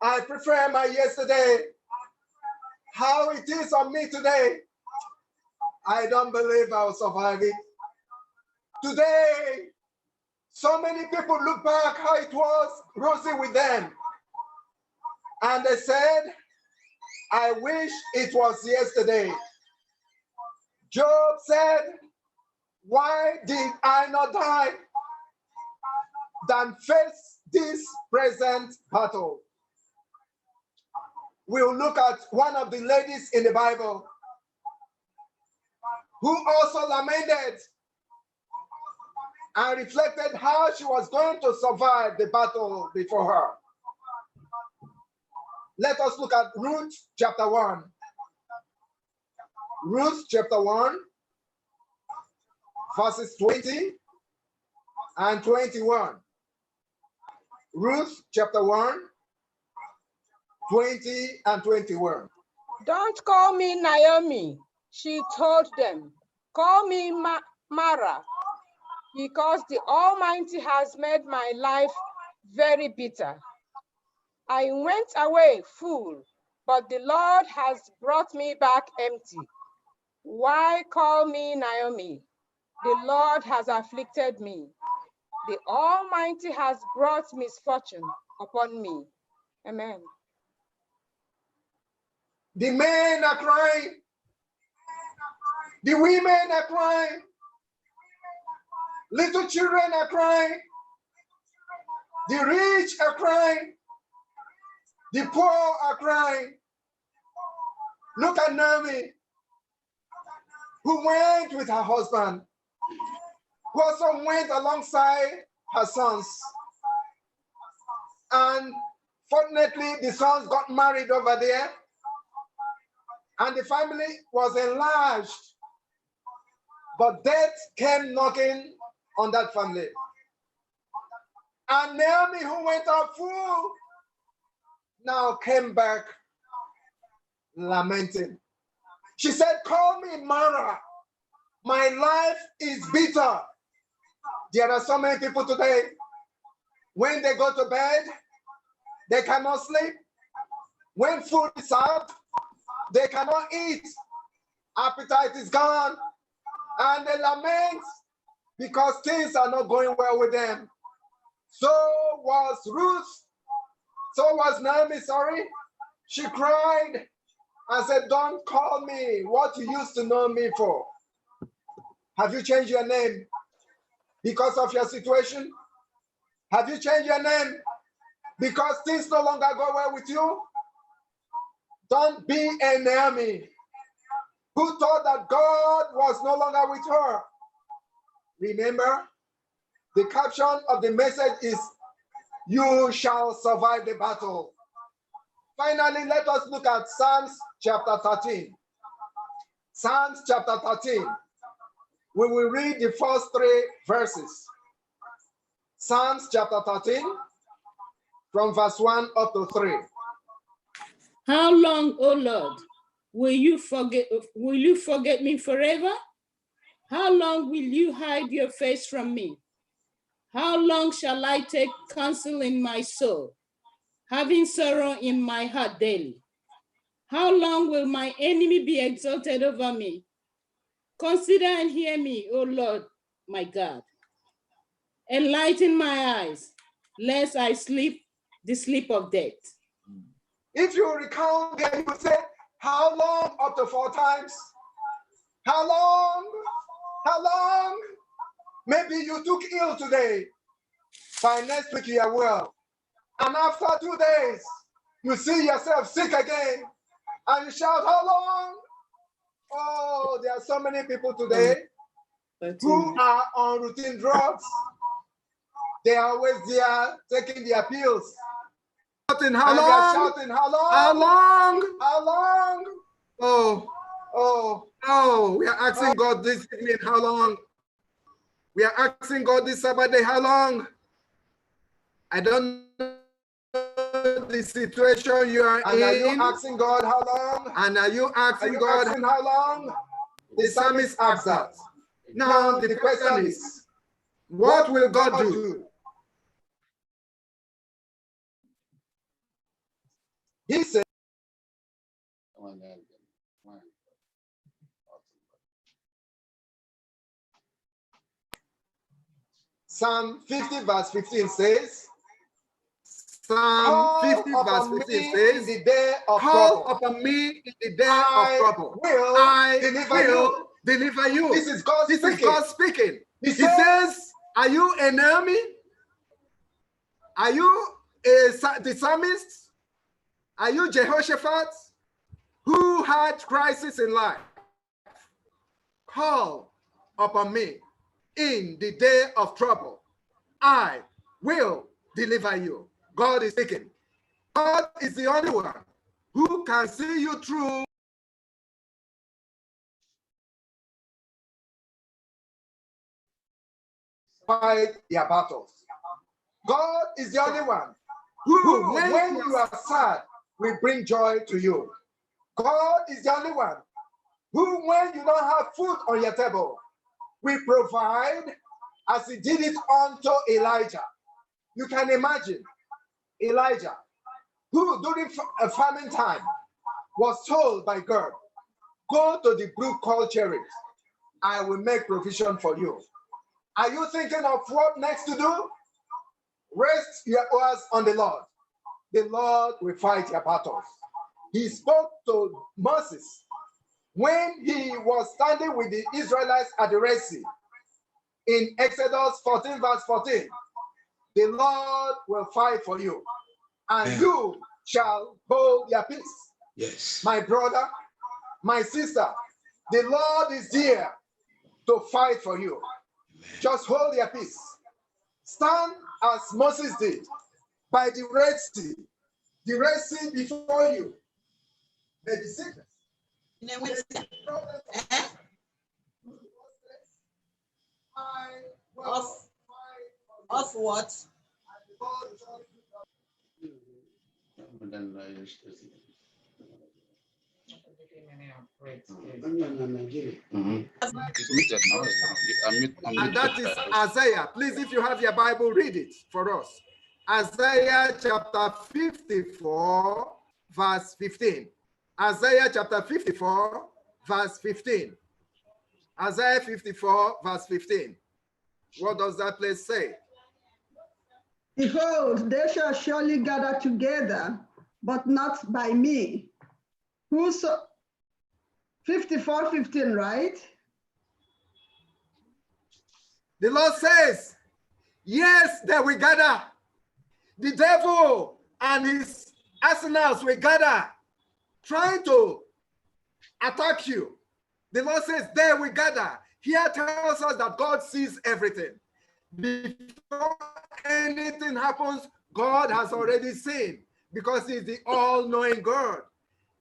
[SPEAKER 3] I prefer my yesterday. How it is on me today, I don't believe I'll survive it. Today, so many people look back how it was rosy with them. And they said, I wish it was yesterday. Job said, why did I not die than face this present battle? We'll look at one of the ladies in the Bible who also lamented and reflected how she was going to survive the battle before her. Let us look at Ruth chapter 1. Ruth chapter 1, verses 20 and 21. Ruth chapter 1, 20 and 21.
[SPEAKER 14] Don't call me Naomi, she told them. Call me Mara, because the Almighty has made my life very bitter. I went away full, but the Lord has brought me back empty. Why call me Naomi? The Lord has afflicted me. The Almighty has brought misfortune upon me. Amen.
[SPEAKER 3] The men are crying. The women are crying. Little children are crying. The rich are crying. The poor are crying. Look at Naomi, who went with her husband, who also went alongside her sons. And fortunately, the sons got married over there, and the family was enlarged. But death came knocking on that family. And Naomi, who went out full, now came back lamenting. She said, call me Mara. My life is bitter. There are so many people today, when they go to bed, they cannot sleep. When food is out, they cannot eat. Appetite is gone. And they lament because things are not going well with them. So was Ruth. So was Naomi, sorry. She cried and said, don't call me what you used to know me for. Have you changed your name? because of your situation? Have you changed your name because things no longer go well with you? Don't be a Naomi who thought that God was no longer with her. Remember, the caption of the message is, "You shall survive the battle." Finally, let us look at Psalms chapter 13. Psalms chapter 13. We will read the first 3 verses. Psalms chapter 13, from verse 1 up to 3.
[SPEAKER 11] How long, O Lord, will you forget me forever? How long will you hide your face from me? How long shall I take counsel in my soul, having sorrow in my heart daily? How long will my enemy be exalted over me? Consider and hear me, O Lord, my God. Enlighten my eyes, lest I sleep the sleep of death.
[SPEAKER 3] If you recount there, you say, how long? Up to 4 times. How long? How long? Maybe you took ill today. By next week you are well. And after 2 days, you see yourself sick again. And you shout, how long? Oh, there are so many people today who are on routine drugs. They are always there taking their pills.
[SPEAKER 9] How
[SPEAKER 3] And
[SPEAKER 9] long?
[SPEAKER 3] they are shouting, how long?
[SPEAKER 9] How long?
[SPEAKER 3] How long?
[SPEAKER 9] Oh, we are asking God this evening, how long? We are asking God this Sabbath day, how long? I don't know the situation you are
[SPEAKER 3] And
[SPEAKER 9] in.
[SPEAKER 3] are you asking God how long?
[SPEAKER 9] And are you asking
[SPEAKER 3] Are you
[SPEAKER 9] God
[SPEAKER 3] asking how long? The psalmist asked that.
[SPEAKER 9] Now the question is, what will God do?
[SPEAKER 3] He said, Psalm 50 verse 15 says,
[SPEAKER 9] Psalm 50 verse 15 says,
[SPEAKER 3] the day of
[SPEAKER 9] call
[SPEAKER 3] trouble.
[SPEAKER 9] upon me in the day of trouble.
[SPEAKER 3] I will
[SPEAKER 9] deliver you.
[SPEAKER 3] This is God
[SPEAKER 9] This
[SPEAKER 3] speaking.
[SPEAKER 9] is God speaking.
[SPEAKER 3] He
[SPEAKER 9] says, are you an enemy? Are you the psalmist? Are you Jehoshaphat who had crisis in life? Call upon me in the day of trouble. I will deliver you. God is speaking. God is the only one who can see you through.
[SPEAKER 3] Fight their battles. God is the only one who, when you are sad, will bring joy to you. God is the only one who, when you don't have food on your table, will provide, as he did it unto Elijah. You can imagine Elijah, who during a famine time was told by God, go to the brook called Cherith. I will make provision for you. Are you thinking of what next to do? Rest your eyes on the Lord. The Lord will fight your battles. He spoke to Moses when he was standing with the Israelites at the Red Sea. In Exodus 14 verse 14, the Lord will fight for you, and you shall hold your peace.
[SPEAKER 13] Yes.
[SPEAKER 3] My brother, my sister, the Lord is there to fight for you. Just hold your peace. Stand as Moses did by the Red Sea. The Red Sea before you. May the sickness.
[SPEAKER 15] Of what?
[SPEAKER 9] And that is Isaiah. Please, if you have your Bible, read it for us. Isaiah chapter 54, verse 15. Isaiah chapter 54, verse 15. Isaiah 54, verse 15. What does that place say?
[SPEAKER 16] Behold, they shall surely gather together, but not by me. Whoso 54:15, right?
[SPEAKER 3] The Lord says, yes, they will gather. The devil and his arsenals will gather, trying to attack you. The Lord says, they will gather. Here tells us that God sees everything. Before anything happens, God has already seen, because he's the all-knowing God.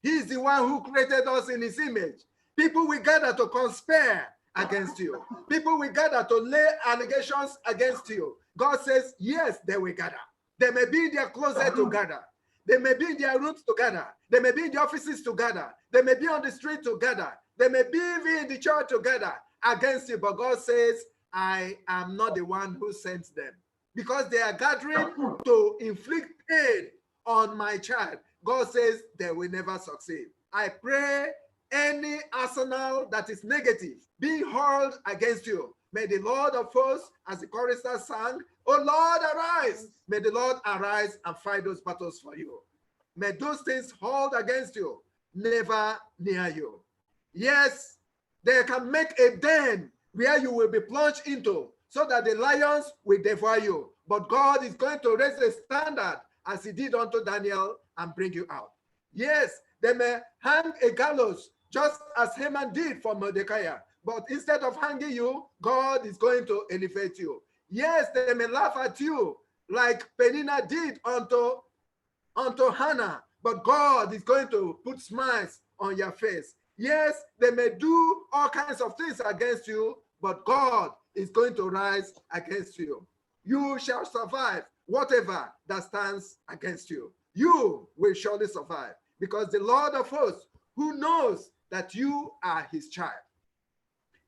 [SPEAKER 3] He's the one who created us in his image. People will gather to conspire against you. People will gather to lay allegations against you. God says, yes, they will gather. They may be in their closet together. They may be in their rooms together. They may be in the offices together. They may be on the street together. They may be even in the church together against you. But God says, I am not the one who sends them. Because they are gathering to inflict pain on my child. God says they will never succeed. I pray any arsenal that is negative be hurled against you. May the Lord of hosts, as the chorister sang, "Oh Lord, arise." May the Lord arise and fight those battles for you. May those things hurled against you never near you. Yes, they can make a den where you will be plunged into, so that the lions will devour you. But God is going to raise a standard as he did unto Daniel and bring you out. Yes, they may hang a gallows just as Haman did for Mordecai. But instead of hanging you, God is going to elevate you. Yes, they may laugh at you like Peninnah did unto Hannah, but God is going to put smiles on your face. Yes, they may do all kinds of things against you, but God is going to rise against you. You shall survive whatever that stands against you. You will surely survive, because the Lord of hosts, who knows that you are his child.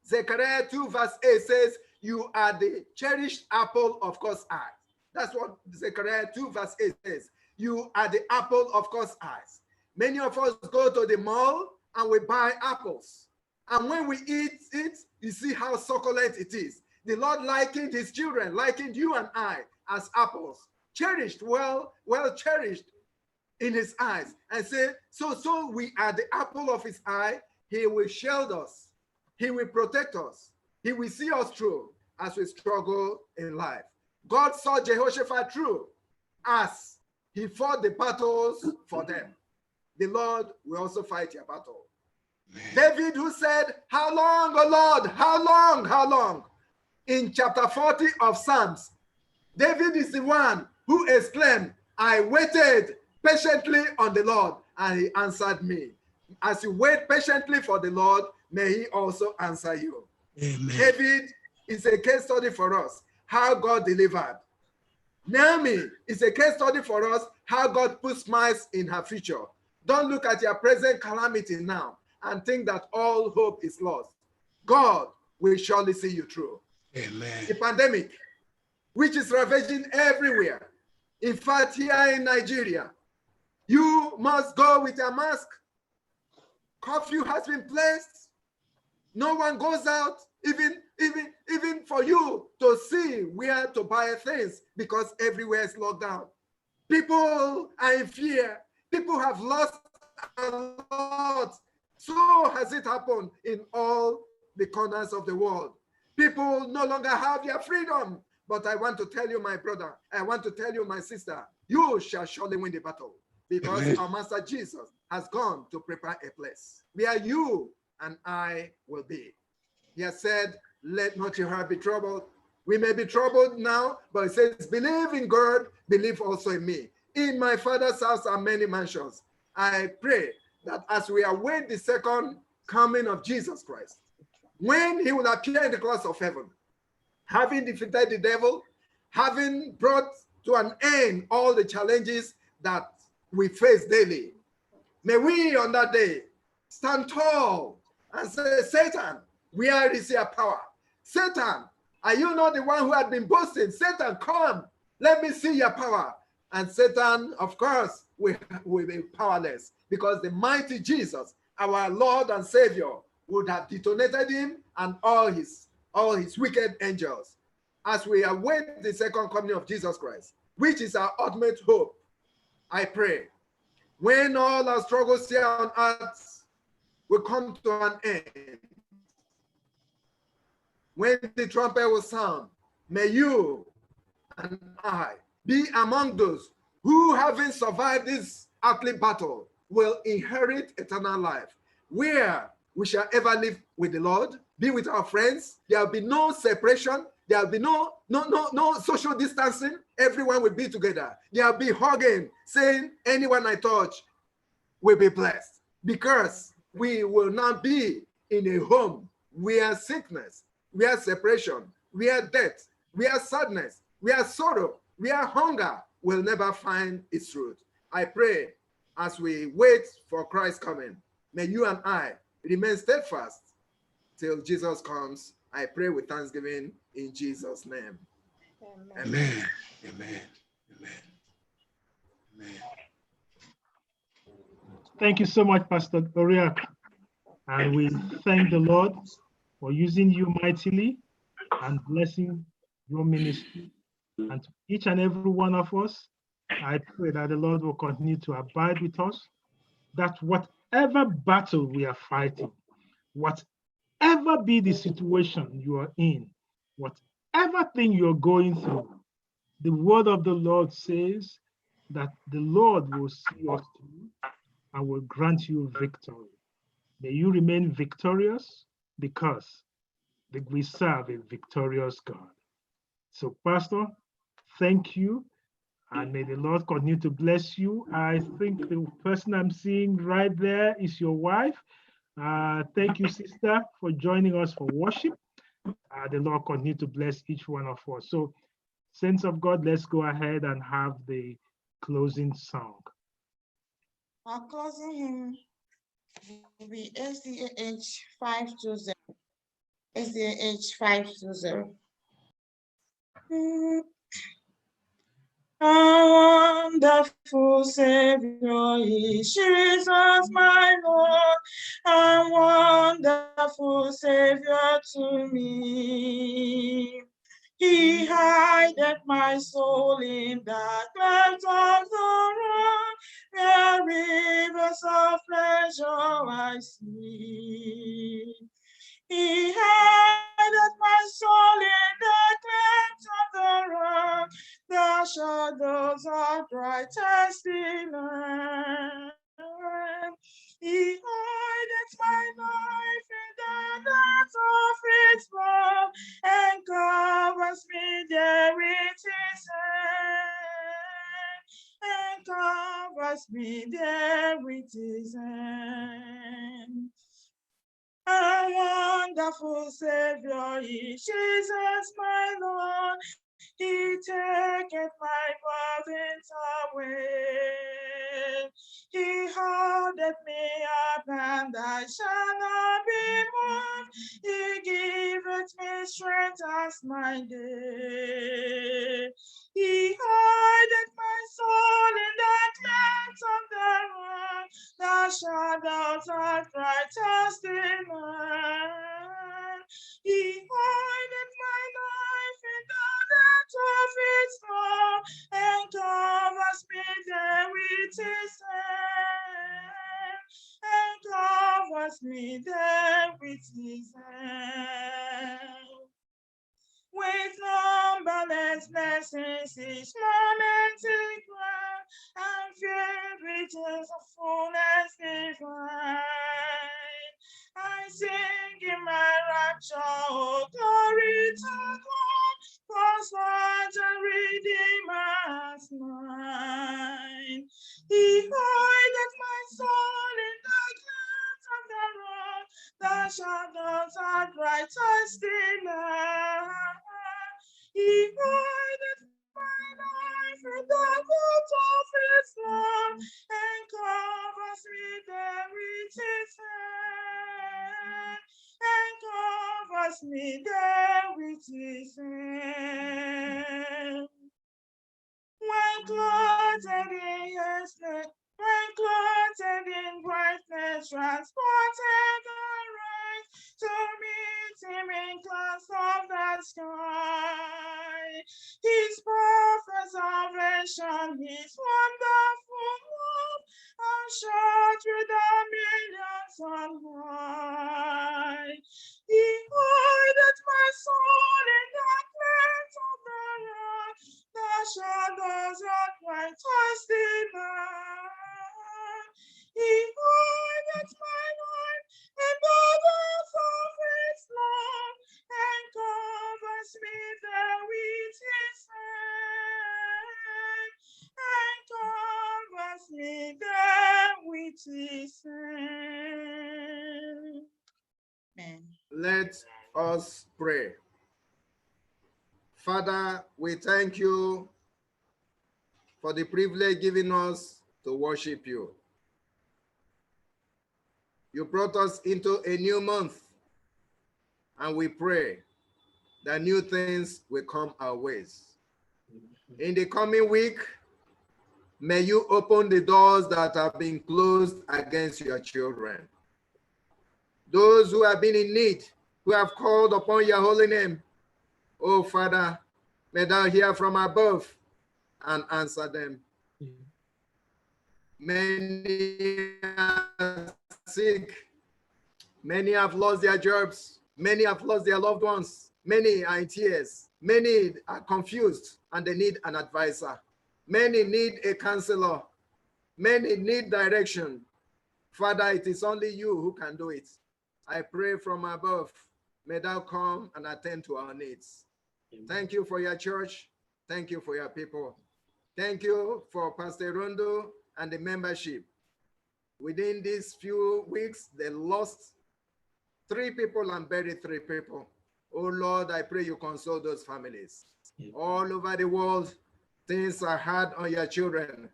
[SPEAKER 3] Zechariah 2 verse 8 says, you are the cherished apple of God's eye. That's what Zechariah 2 verse 8 says. You are the apple of God's eyes. Many of us go to the mall and we buy apples. And when we eat it, you see how succulent it is. The Lord likened his children, likened you and I as apples, cherished, well cherished in his eyes. And say, so we are the apple of his eye. He will shield us. He will protect us. He will see us through as we struggle in life. God saw Jehoshaphat through as he fought the battles for them. The Lord will also fight your battle. David, who said, how long, O Lord, how long, how long? In chapter 40 of Psalms, David is the one who exclaimed, I waited patiently on the Lord, and he answered me. As you wait patiently for the Lord, may he also answer you. Amen. David is a case study for us, how God delivered. Naomi is a case study for us, how God puts smiles in her future. Don't look at your present calamity now and think that all hope is lost. God will surely see you through. Amen. The pandemic, which is ravaging everywhere. In fact, here in Nigeria, you must go with your mask. Curfew has been placed. No one goes out, even for you to see where to buy things, because everywhere is locked down. People are in fear. People have lost a lot. So has it happened in all the corners of the world. People no longer have their freedom. But I want to tell you, my brother, I want to tell you, my sister, you shall surely win the battle, because Amen. Our Master Jesus has gone to prepare a place where you and I will be. He has said, let not your heart be troubled. We may be troubled now, but he says, believe in God, believe also in me. In my Father's house are many mansions. I pray that as we await the second coming of Jesus Christ, when he will appear in the clouds of heaven, having defeated the devil, having brought to an end all the challenges that we face daily, may we on that day stand tall and say, Satan, where is your power? Satan, are you not the one who had been boasting? Satan, come, let me see your power. And Satan, of course, will be powerless, because the mighty Jesus, our Lord and Savior, would have detonated him and all his wicked angels, as we await the second coming of Jesus Christ, which is our ultimate hope. I pray, when all our struggles here on earth will come to an end, when the trumpet will sound, may you and I be among those who, having survived this earthly battle, will inherit eternal life, where we shall ever live with the Lord, be with our friends. There will be no separation. There will be no social distancing. Everyone will be together. There will be hugging, saying, anyone I touch will be blessed, because we will not be in a home where sickness, where separation, where death, where sadness, where sorrow, where hunger will never find its root. I pray as we wait for Christ's coming, may you and I remain steadfast till Jesus comes. I pray with thanksgiving in Jesus' name.
[SPEAKER 13] Amen. Amen. Amen. Amen.
[SPEAKER 1] Thank you so much, Pastor Oriaku. And we thank the Lord for using you mightily and blessing your ministry. And to each and every one of us, I pray that the Lord will continue to abide with us, that whatever battle we are fighting, whatever be the situation you are in, whatever thing you're going through, the word of the Lord says that the Lord will see us through and will grant you victory. May you remain victorious, because we serve a victorious God. So, Pastor, thank you, and may the Lord continue to bless you. I think the person I'm seeing right there is your wife. Thank you, sister, for joining us for worship. The Lord continue to bless each one of us. So, saints of God, let's go ahead and have the closing song.
[SPEAKER 17] Our closing hymn will be SDAH 520. SDAH 520. A wonderful Savior is Jesus, my Lord, a wonderful Savior to me. He hideth my soul in the clefts of the rock, where rivers of pleasure I see. He hideth my soul in the clefts of the rock, the shadows of brightest evening. He hideth my life in the depths of his love, and covers me there with his hand, and covers me there with his hand. A wonderful Savior is Jesus, my Lord. He taketh my burdens away. He holdeth me up, and I shall not be moved. He giveth me strength as my day. He hideth my soul in the clefts of the rock, the shadows of brightest daylight. He hideth my life in the depths of his love, and covers me there with his hand, and covers me there with his hand. With numberless blessings each moment in grant, and filled with his fullness divine. I sing in my rapture, oh glory to God, for such a Redeemer's mine. He hideth my soul in the clefts of the rock, the shadows are brightest daylight. He hideth my life in the depths of his love, and covers me there with his hand, and covers me there with his hand. When clothed in harshness, when clothed in brightness, transported arise to meet him in clouds of the sky. His perfect salvation, his wonderful love, assured with the millions on high. He hideth my soul mighty saint. Amen.
[SPEAKER 3] Let us pray. Father, we thank you for the privilege given us to worship you. You brought us into a new month, and we pray that new things will come our ways. In the coming week, may you open the doors that have been closed against your children. Those who have been in need, who have called upon your holy name, oh Father, may thou hear from above and answer them. Many are sick. Many have lost their jobs. Many have lost their loved ones. Many are in tears. Many are confused and they need an advisor. Many need a counselor. Many need direction. Father, it is only you who can do it. I pray from above, may thou come and attend to our needs. Thank you for your church. Thank you for your people. Thank you for Pastor Rondo and the membership. Within these few weeks, they lost 3 people and buried 3 people. Oh Lord, I pray you console those families. All over the world, things are hard on your children,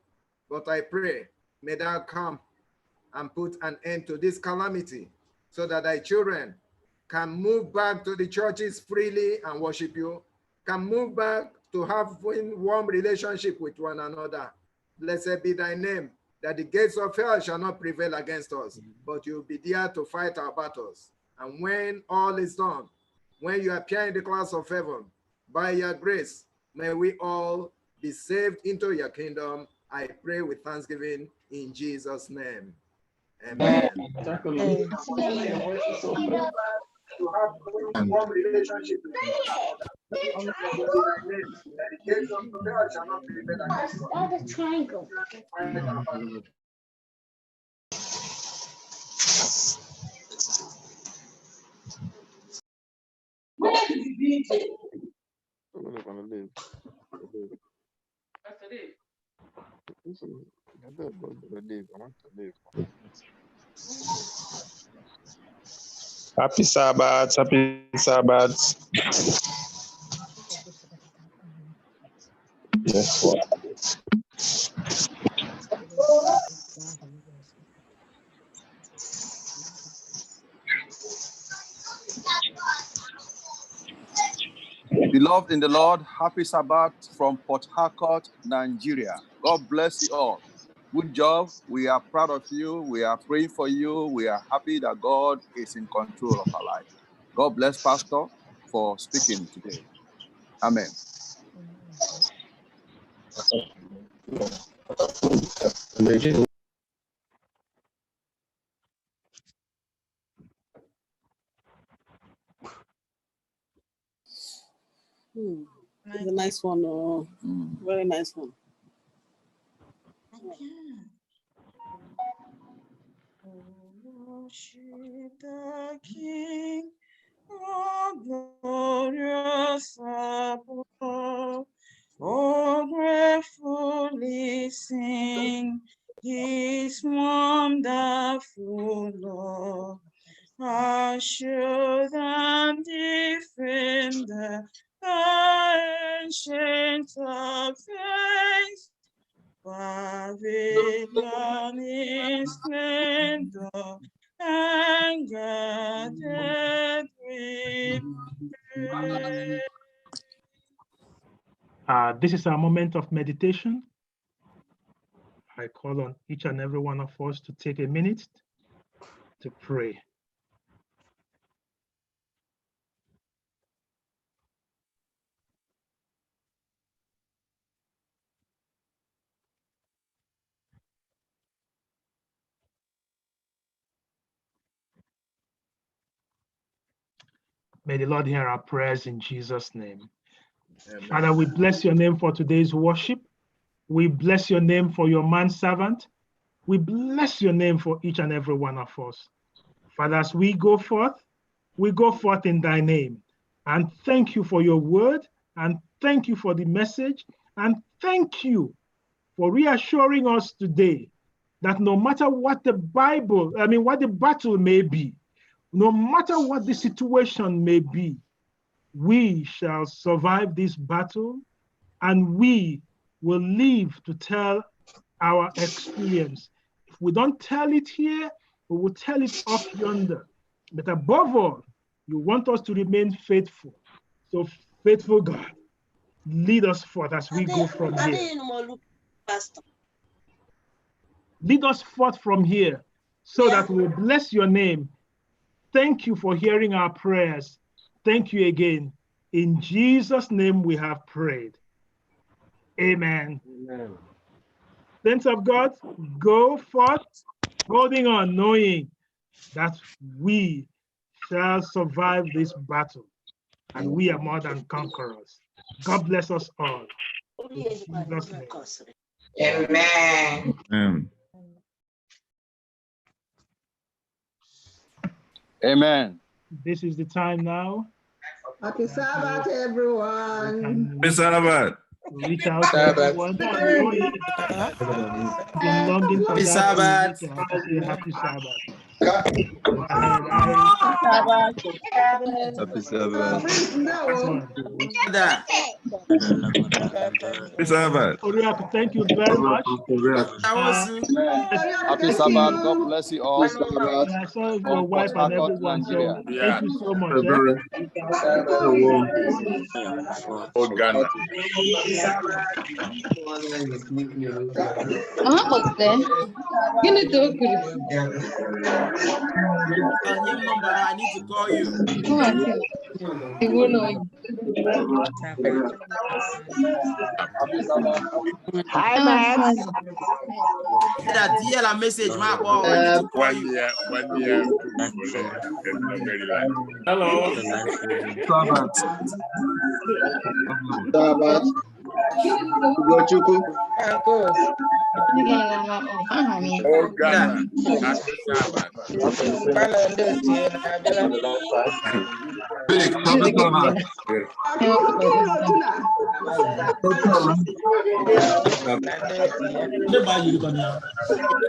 [SPEAKER 3] but I pray, may thou come and put an end to this calamity so that thy children can move back to the churches freely and worship you, can move back to have warm relationship with one another. Blessed be thy name, that the gates of hell shall not prevail against us, but you'll be there to fight our battles. And when all is done, when you appear in the clouds of heaven, by your grace, may we all be saved into your kingdom. I pray with thanksgiving in Jesus' name. Amen. To have a warm relationship with you. Triangle.
[SPEAKER 18] Happy Sabbath, happy Sabbath. Yes, Lord.
[SPEAKER 19] Beloved in the Lord, happy Sabbath from Port Harcourt, Nigeria. God bless you all. Good job. We are proud of you. We are praying for you. We are happy that God is in control of our life. God bless Pastor for speaking today. Amen.
[SPEAKER 11] It's a nice one. Oh, very nice one.
[SPEAKER 17] Worship the King, oh glorious above. Oh, gratefully sing His wonderful love. Assure and defend the ancient of faith. Pavilion in splendor and guarded with praise.
[SPEAKER 1] This is our moment of meditation. I call on each and every one of us to take a minute to pray. May the Lord hear our prayers in Jesus' name. Amen. Father, we bless your name for today's worship. We bless your name for your manservant. We bless your name for each and every one of us. Father, as we go forth in thy name. And thank you for your word, and thank you for the message, and thank you for reassuring us today that no matter what the battle may be, no matter what the situation may be, we shall survive this battle, and we will live to tell our experience. If we don't tell it here, we will tell it off yonder. But above all, you want us to remain faithful. So, faithful God, lead us forth as we go from here. Lead us forth from here so that we bless your name. Thank you for hearing our prayers. Thank you again. In Jesus' name we have prayed. Amen.
[SPEAKER 12] Amen.
[SPEAKER 1] Saints of God, go forth, holding on, knowing that we shall survive this battle, and we are more than conquerors. God bless us all. In Jesus' name.
[SPEAKER 19] Amen. Amen.
[SPEAKER 1] This is the time now.
[SPEAKER 16] Happy Sabbath, everyone.
[SPEAKER 1] Happy Sabbath. Reach out to everyone. Been longing for
[SPEAKER 4] Happy
[SPEAKER 1] that.
[SPEAKER 4] Sabbath.
[SPEAKER 1] To say happy Sabbath.
[SPEAKER 19] Happy Sabbath.
[SPEAKER 1] Happy Sabbath. Oriaku, thank you very much.
[SPEAKER 19] Happy Sabbath. God bless you all.
[SPEAKER 1] I saw your wife and everyone, so thank you so much.
[SPEAKER 4] I need to call you.
[SPEAKER 17] Hi, Max.
[SPEAKER 4] That DL a message, my boy. I need to call you.
[SPEAKER 6] 1 year. Hello.
[SPEAKER 3] Sabbath. Sabbath. Ugochukwu.
[SPEAKER 6] Oh, Ghana. Happy Sabbath.
[SPEAKER 3] Big, happy Sabbath.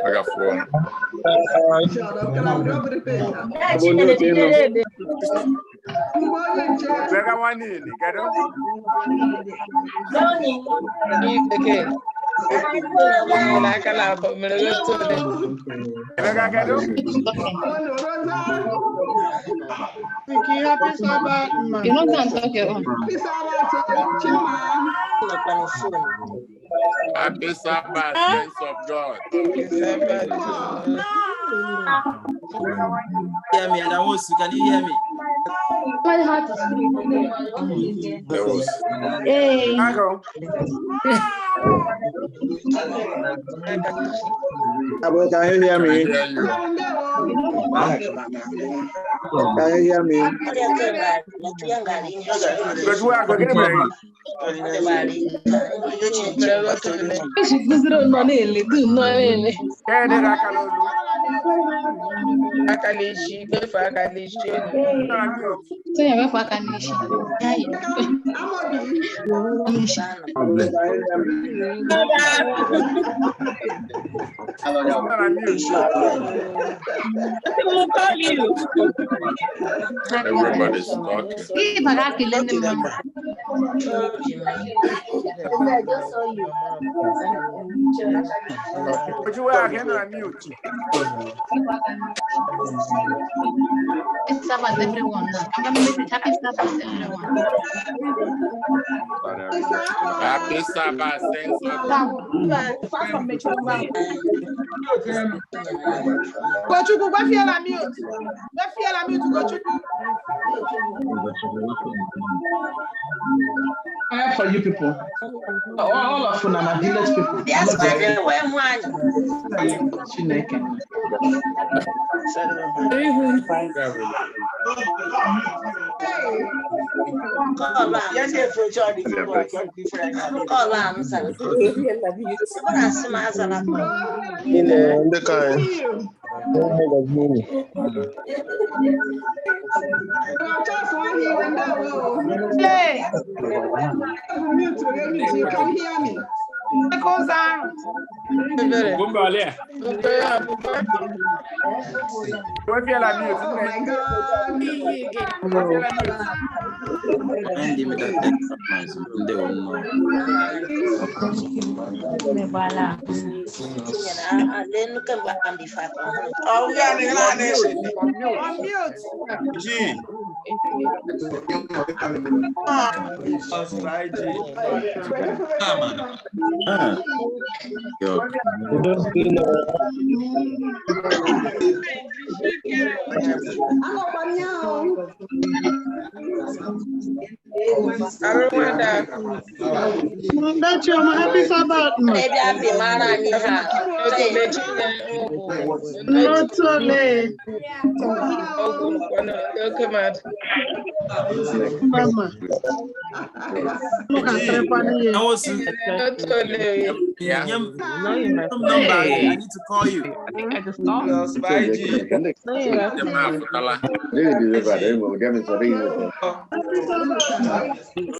[SPEAKER 6] I got 4.
[SPEAKER 17] Vicky, happy Sabbath, man.
[SPEAKER 16] You know what I'm talking about? Happy Sabbath, Chima.
[SPEAKER 6] Happy Sabbath, saints of God.
[SPEAKER 4] Hear me, Adamosu, can you hear me?
[SPEAKER 6] Hey.
[SPEAKER 3] Can you hear me? Can you hear me?
[SPEAKER 6] Everybody's talking.
[SPEAKER 17] But you are again on mute.
[SPEAKER 20] It's Sabbath, everyone. I'm gonna make it happy Sabbath, everyone.
[SPEAKER 6] Happy Sabbath, saints of God.
[SPEAKER 17] Gochuku, go feel la mute. Go feel la mute, Gochuku.
[SPEAKER 12] I have for you people. All of them are village people.
[SPEAKER 15] Yes,
[SPEAKER 12] Chineke.
[SPEAKER 16] You can hear me. Oh my God.
[SPEAKER 4] And give me that extra noise. They will know.
[SPEAKER 12] That's your happy Sabbath. Not so late. Mama.
[SPEAKER 4] Number, I need to call you.